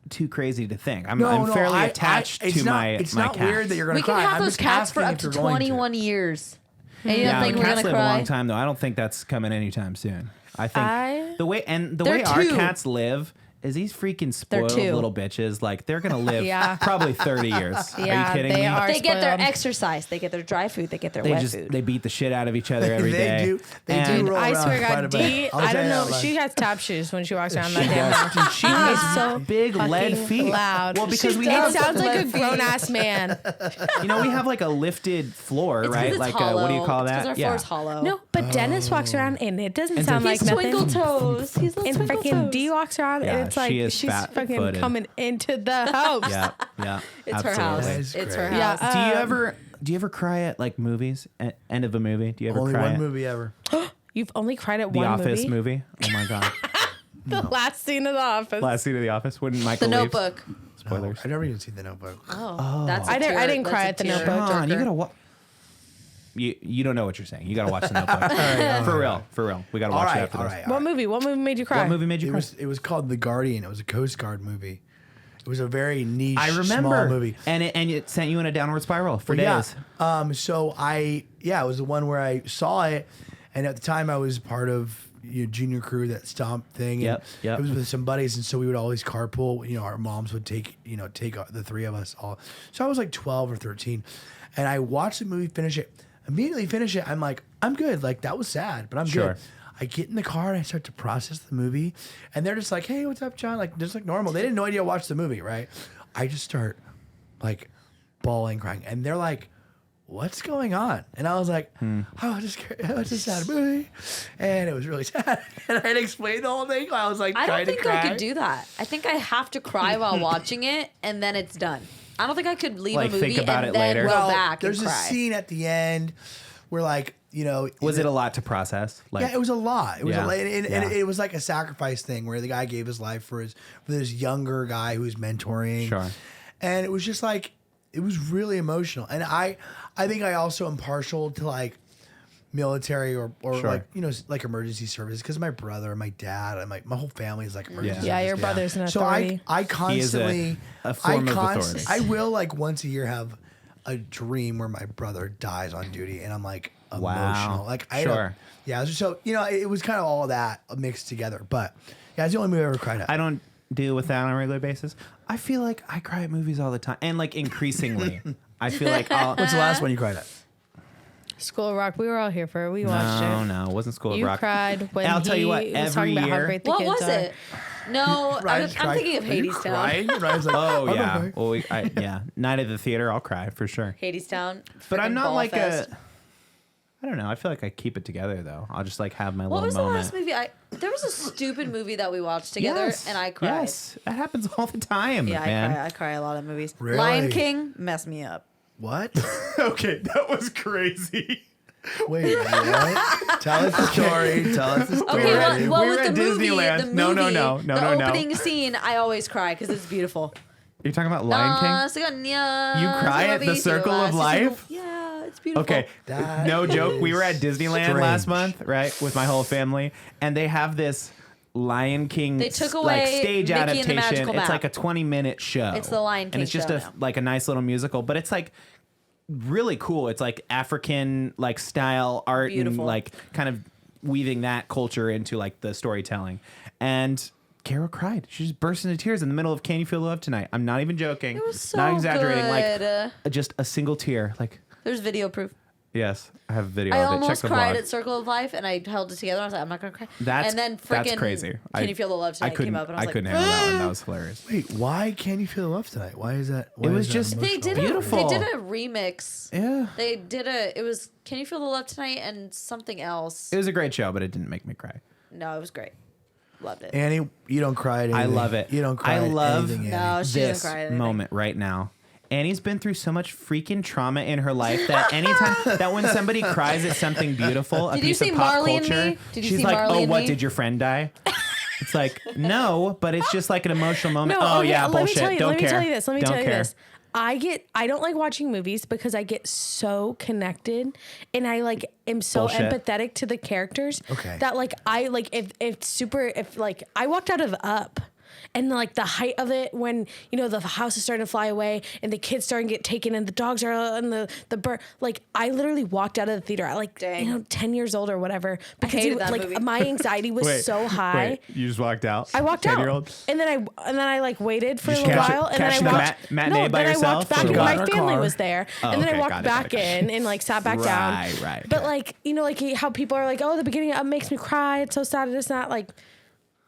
too crazy to think. I'm No, fairly I- attached it's to not, my It's my not cats. weird that you're going We to can cry. have I'm those just cats for asking up if to you're going 21 years. And you Yeah, don't think but we're cats gonna live a cry? long time though. I don't think that's coming anytime soon. I think the way They're our two. cats live is these freaking spoiled two. little bitches. Like they're gonna live Yeah. probably 30 years. Are you Yeah, kidding they me? are. They get their spoiled. exercise. They get their dry food. They get their They wet just food. they beat the shit out of each other every They day. do. They And do roll I around swear to quite a God, bit. Dee, I'll I say don't know. that much. She has tap shoes when she walks around that She damn does. house. She has so big lead fucking feet. loud. Well, because She we does. have It sounds like a grown ass man. we have like a lifted floor, It's 'cause right? it's Like hollow. what do you call It's 'cause that? our floor's hollow. No, but Dennis walks around and it doesn't sound He's like nothing. twinkle toes. He's little And twinkle freaking toes. Dee walks around Yeah, and it's like she is she's fucking fat-footed. coming into the house. Yeah. It's her absolutely. house. That is It's her great. house. Yeah. Do you ever cry at like movies? End of a movie? Do you ever Only cry one at movie ever. You've only cried at The one Office movie? Oh my god! The last scene of The Office. Last scene of The Office when The Michael leaves. Notebook. Spoilers. I never even seen The Notebook. Oh, that's. I didn't cry at The Notebook. John, you gotta watch. You don't know what you're saying. You gotta watch The Notebook. For real. We gotta All watch it right, after all this. right. What movie? What movie made you cry? What movie made you cry? It was called The Guardian. It was a Coast Guard movie. It was a very niche, I remember. small movie. And it sent you in a downward spiral for Yeah. days. So it was the one where I saw it, and at the time I was part of junior crew, that stomp thing. And Yep. It was with some buddies, and so we would always carpool. Our moms would take the three of us all. So I was like 12 or 13, and I watched the movie, immediately finish it. I'm like, I'm good. Like that was sad, but I'm Sure. good. I get in the car and I start to process the movie, and they're just like, "Hey, what's up, John?" Like just like normal. They didn't know idea I watched the movie, right? I just start like bawling, crying, and they're like, "What's going on?" And I was like, "Oh, it's a sad movie," and it was really sad. And I had explained the whole thing. I was like, I trying don't think to cry. I could do that. I think I have to cry while watching it, and then it's done. I don't think I could leave Like, a movie think about and it then later. go Well, back there's and a cry. scene at the end where Was it a lot to process? Like, yeah, it was a lot. It was Yeah. a lot, and Yeah. it was like a sacrifice thing where the guy gave his life for this younger guy who was mentoring. Sure. And it was just like it was really emotional. And I think I also am partial to like military or Sure. like emergency services because my brother, my dad, and my whole family is like emergency. Yeah, service. your brother's an So authority. I He is constantly a form of authority. I will like once a year have a dream where my brother dies on duty, and I'm like Wow. emotional. Like I Sure. don't, yeah. So it was kind of all of that mixed together. But yeah, it's the only movie I ever cried at. I don't deal with that on a regular basis. I feel like I cry at movies all the time, and like increasingly, I feel like What's the last one you cried at? School of Rock. We were all here for it. We watched it. No, it wasn't School of You Rock. cried when I'll tell you what, was every talking about how year- great the What kids was are. it? No, Ryan's I'm crying. thinking of Are you Hadestown. crying? Ryan's like, Oh I'm yeah, crying. well yeah, Night at the Theater, I'll cry for sure. Hadestown. But I'm frickin' not Ball like Fest. I don't know. I feel like I keep it together though. I'll just like have my What little was moment. the last movie? There was a stupid movie that we watched together, Yes, and I cried. Yes, that happens all the time, Yeah, man. I cry a lot of movies. Really? Lion King messed me up. What? Okay, that was crazy. Wait, what? Tell us the story. Tell us the story. Okay, well, We were with at the movie, Disneyland. the No, movie, no. the opening scene, I always cry because it's beautiful. You're talking about Lion King? You cry at the Circle of Life? Yeah, it's beautiful. Okay, That no joke. We were at Disneyland last strange. month, right, with my whole family, and they have this Lion King They took like away stage Mickey and the adaptation. Magical It's Map. like a 20-minute show. It's the Lion and King it's just show now. like a nice little musical, but it's like really cool. It's like African like style art Beautiful. and like kind of weaving that culture into like the storytelling. And Carol cried. She just burst into tears in the middle of Can You Feel the Love Tonight? I'm not even joking. It was so not exaggerating. good. Like just a single tear. Like There's video proof. yes, I have a video I of it. Check almost the cried vlog. at Circle of Life, and I held it together. I was like, I'm not gonna cry. That's and then that's freaking crazy. Can You Feel the Love Tonight came up, and I was like, couldn't handle that one. That was hilarious. Wait, why can't you feel the love tonight? Why is that? Why It was is that just- They emotional? did Beautiful. They did a remix. Yeah. They did it was Can You Feel the Love Tonight and something else. It was a great show, but it didn't make me cry. No, it was great. Loved it. Annie, you don't cry at anything. I love it. You don't cry I at love anything, Annie. No, she this didn't cry at anything. moment right now. Annie's been through so much freaking trauma in her life that anytime that when somebody cries at something beautiful, a Did you piece see of pop Marley and culture, Me? Did you she's see like, Marley "Oh, and what? Me?" Did your friend die?" It's like, no, but it's just like an emotional moment. No, Oh okay, yeah, let me bullshit. tell you, Don't let care. me tell you this. Let me Don't tell you care. this. I don't like watching movies because I get so connected and I like am so Bullshit. empathetic to the characters Okay. that like I like if like I walked out of Up. And like the height of it when, you know, the house is starting to fly away and the kids starting to get taken and the dogs are and the bird, like I literally walked out of the theater at like, Dang. you know, 10 years old or whatever. Because hated that like movie. my anxiety was so high. you just walked out. I walked out, 10-year-old? and then I like waited for a Just little catch it- while, and then catch I the watched. matinee by then I yourself, walked back, or and what? my In our family car. was there, Oh, and then okay, I walked got it, back got it. in and like sat back down. Right. But okay. like you know, like how people are like, oh, the beginning of Up makes me cry. It's so sad. It's not like,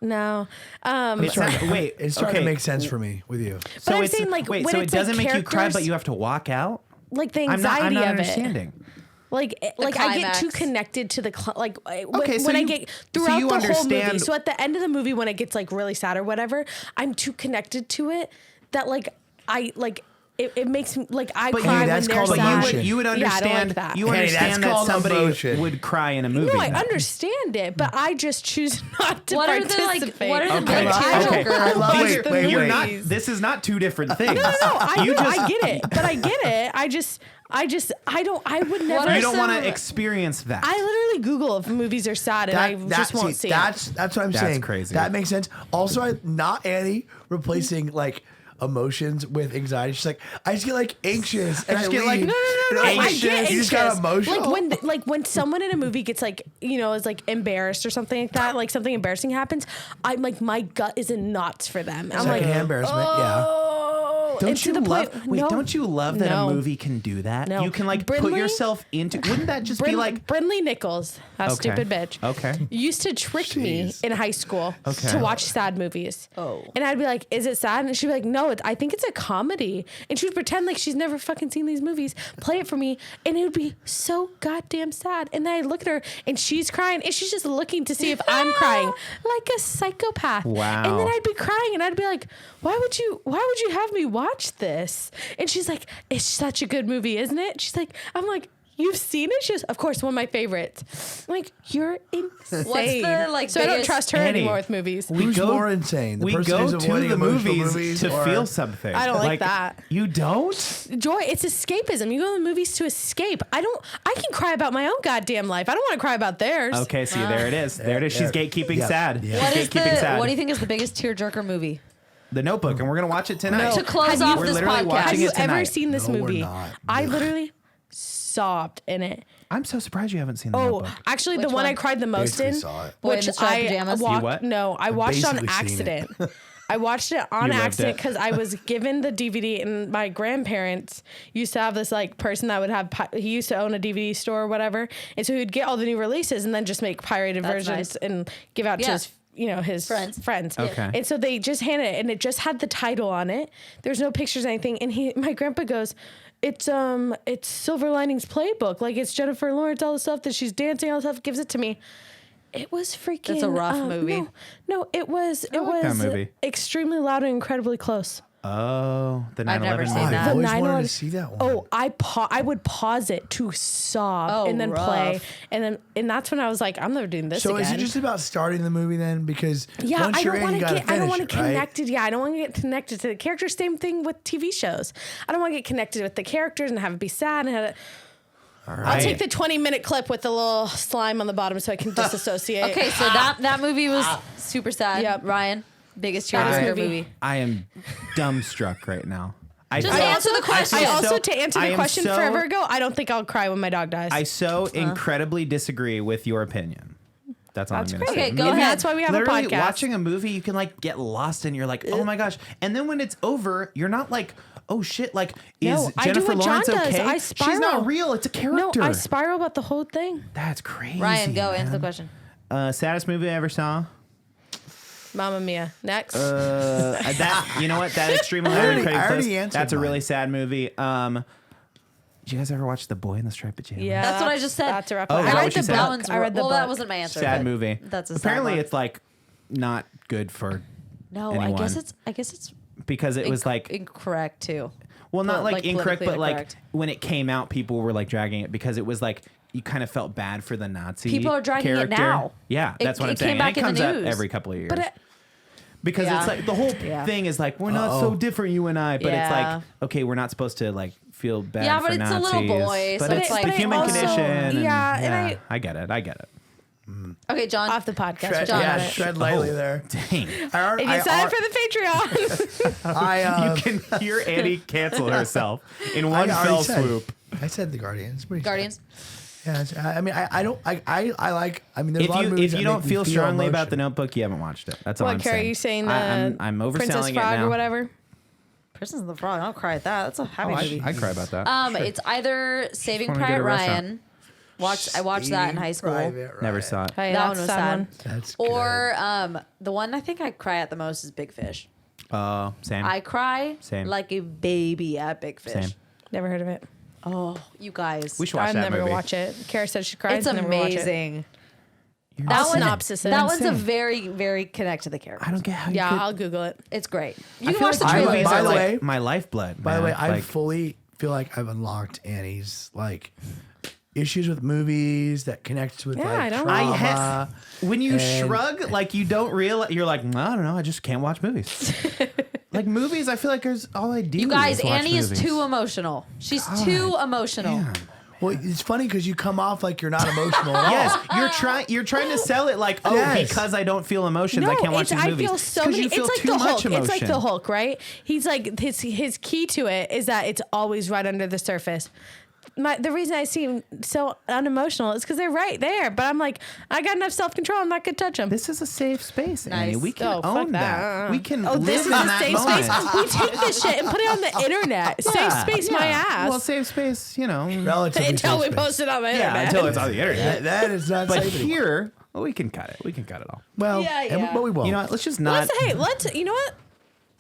no. It's wait, It's starting okay. to make sense for me with you. But I'm it's- saying, like, wait, when so it it's, like, doesn't make you cry, but characters- you have to walk out. like the I'm not anxiety of understanding. it. Like I get too climax. connected to the Okay, so when I you- get so throughout you the whole movie. understand- So at the end of the movie, when it gets like really sad or whatever, I'm too connected to it that like I like it makes me like I But cry you, that's when they're called sad. emotion. you would Yeah, I don't understand. like that. You Hey, that's understand that called somebody emotion. would cry in a movie. No, I then. understand it, but I just choose not to What are the, like, participate. what are the Okay, big okay. tearjerker I love These it. are- Wait, you're wait. not. This is not two different things. No, I You know, just- I get it, but I get it. I would never. are You don't want some- to experience that. I literally Google if movies are sad, and I just won't see it. That's what I'm That's saying. crazy. That makes sense. Also, not Annie replacing like emotions with anxiety. She's like, I just get like anxious. And I just get, like, leave. no, And I'm I get anxious. You just got emotional. Like when someone in a movie gets like, you know, is like embarrassed or something like that, like something embarrassing happens, I'm like, my gut is in knots for them. I'm like, Secondhand embarrassment. Yeah. oh, Don't and to you the love? point- Wait, no. don't you love that No. a movie can do that? No. You can like put Brindley? yourself into. Wouldn't that just be like? Brindley Nichols, that Okay. stupid bitch. Okay. Used to trick me Jeez. in high school Okay. to watch sad movies. Oh. And I'd be like, is it sad? And she'd be like, no, I think it's a comedy. And she would pretend like she's never fucking seen these movies, play it for me, and it would be so goddamn sad. And then I'd look at her and she's crying and she's just looking to see if I'm crying like a psychopath. Wow. And then I'd be crying and I'd be like, why would you have me watch this? And she's like, it's such a good movie, isn't it? She's like, I'm like, you've seen it? She goes, of course, one of my favorites. I'm like, you're insane. What's the, like, so I don't biggest- trust her Annie, anymore with movies. Who's more insane? The we person go who's to avoiding the emotional movies to or- feel something. I don't like that. You don't? Joy, it's escapism. You go to the movies to escape. I can cry about my own goddamn life. I don't want to cry about theirs. Okay, see, there it is. There it is. She's There. gatekeeping Yeah. sad. Yeah. What She's is gatekeeping sad. what do you think is the biggest tearjerker movie? The Notebook, and we're gonna watch it tonight. To close Have off you- We're this literally podcast. watching Have you it ever tonight. seen this No, we're movie? not. I literally sobbed in it. I'm so surprised you haven't seen the Oh, Notebook. actually, Which the one I one? cried the most Basically in, saw it. Boy in which the striped I pajamas? walked. You what? No, I watched on basically seen it. accident. I watched it on You lived accident it. because I was given the DVD, and my grandparents used to have this like person that would have. He used to own a DVD store or whatever, and so he would get all the new releases and then just make pirated That's versions nice. and give out to Yeah. his. You know, his friends. Okay. And so they just handed it, and it just had the title on it. There's no pictures or anything. And my grandpa goes, it's Silver Linings Playbook. Like, it's Jennifer Lawrence, all the stuff that she's dancing, all the stuff, gives it to me. It was freaking. That's a rough movie. No, it was. It like that was movie. extremely loud and incredibly close. Oh, the 9/11. I've never seen I've that. always The wanted 9/11 to see that one. Oh, I would pause it to sob Oh, and then rough. play, and that's when I was like, I'm never doing this So again. is it just about starting the movie then? Because Yeah, once I you're don't in, want you to gotta get. I don't finish want to it, right? connected. Yeah, I don't want to get connected to the characters. Same thing with TV shows. I don't want to get connected with the characters and have it be sad and have it. I'll take the 20-minute clip with the little slime on the bottom so I can disassociate. Okay, so that movie was super sad. Yep. Ryan, biggest Saddest tearjerker movie. movie. I am dumbstruck right now. Just answer the question. I also, to answer I the am question so- forever ago, I don't think I'll cry when my dog dies. I so incredibly disagree with your opinion That's all That's I'm gonna great. say. Okay, go Maybe- ahead. That's why we have Literally, a podcast. watching a movie, you can like get lost and you're like, oh my gosh. And then when it's over, you're not like, oh shit, like, is No, I do Jennifer what John Lawrence does. okay? I She's spiral. not real. It's a No, character. I spiral about the whole thing. That's crazy. Ryan, go man. answer the question. Saddest movie I ever saw. Mamma Mia. Next. That you know what? That extremely I already Credit Close, answered that's a mine. really sad movie. Did you guys ever watch The Boy in the Striped Pajamas? yeah, That's what I just said. That's a rough Oh, one. is I that read what you the said? That book. one's I read the well, book. that wasn't my answer. Sad but movie. That's a sad Apparently, one. it's like not good for No, anyone. I guess it's because it was like incorrect too. well, not pol- like like incorrect, but politically like incorrect. when it came out, people were like dragging it because it was like you kind of felt bad for the Nazi. People are dragging it character. now. Yeah, It- that's what it I'm came saying. back And it in the comes up news. every couple of years. But because Yeah. it's like the whole Yeah. thing is like we're not so different, you and I. But it's Yeah. like okay, we're not supposed to like feel bad. Yeah, for but it's a little Nazis, boy, But so it's it's like- the but it human also- condition. and- yeah, and I get it. I get it. Okay, John. off the podcast. Tread, John yeah, on it. tread lightly there. Dang. If you sign up for the Patreon, I, You can hear Annie cancel herself in one I already fell said- swoop. I said the Guardians. What do you say? Guardians. Yeah, I mean, I don't. I like. I mean, there's If a lot of you movies if that you make don't me feel strongly about the emotion. Notebook, you haven't watched it. That's all what, I'm Carrie? saying. Are you saying the I'm overselling Princess it Frog now. or whatever? Princess and the Frog. I don't cry at that. That's a happy movie. I cry about that. It's either Saving wanna go to Private a restaurant. Ryan. I watched that in high school. Private Never Ryan. saw it. Hey, That that's one was that sad. one. That's Or the one I think I cry at the most is Big Fish. Same. I cry Same. like a baby at Big Fish. Same. Never heard of it. Oh, you guys. We should watch I'm that never movie. gonna watch it. Kara said she cried. It's never watch it. amazing. You're That insane. one, synopsis it. that one's a Insane. very, very connect to the character. I don't get how you Yeah, could. I'll Google it. It's great. I You can feel watch the like trailer. movies By are the like way- my lifeblood. By the way, man. I Like, fully feel like I've unlocked Annie's like issues with movies that connects with Yeah, like I don't- trauma. when you and- shrug, like you don't realize, you're like, I don't know, I just can't watch movies. Like movies, I feel like there's all I do. You guys, is watch Annie is movies. too emotional. She's too emotional. Damn. Well, it's funny because you come off like you're not emotional at all. Yes, you're trying to sell it like, oh, Yes. because I don't feel emotions, I can't watch it's, these movies. I feel so 'Cause many. you feel It's like too the much Hulk. emotion. It's like the Hulk, right? He's like his key to it is that it's always right under the surface. The reason I seem so unemotional is because they're right there. But I'm like, I got enough self control. I'm not gonna touch them. This is a safe space, Annie. Nice. We can Oh, fuck own that. that. We can Oh, live this is in a that safe moment. space. We take this shit and put it on the internet. Safe Yeah, space, my yeah. ass. Well, safe space, you know. Relatively until we safe space. post it on the Yeah, internet. until it's on the internet. That is not But safe anymore. here, well, we can cut it. We can cut it all. Well, Yeah, and- yeah. but we won't. You know what? Let's just not. You know what?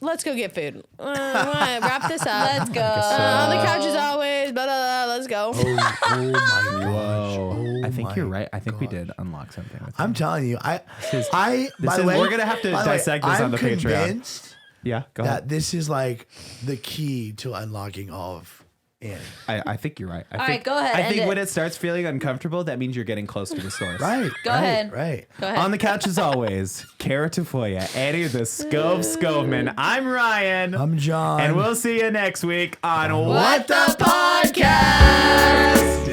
Let's go get food. Wrap this up. Let's go. On the couch as always. Blah, blah, blah, let's go. oh my gosh. Whoa. Oh I think my you're right. I think we God. did unlock something. With I'm that. telling you, by is- the way, we're gonna have to by the way, dissect this on I'm the Patreon. convinced Yeah, go ahead. that this is like the key to unlocking all of Annie. I think you're right. I All think, right, go ahead, I end think it. when it starts feeling uncomfortable, that means you're getting close to the source. Right. Go right, ahead. Right. Go ahead. On the couch as always, Cara Tafolla, Annie the Skovmand. I'm Ryan. I'm John. And we'll see you next week on What the Podcast?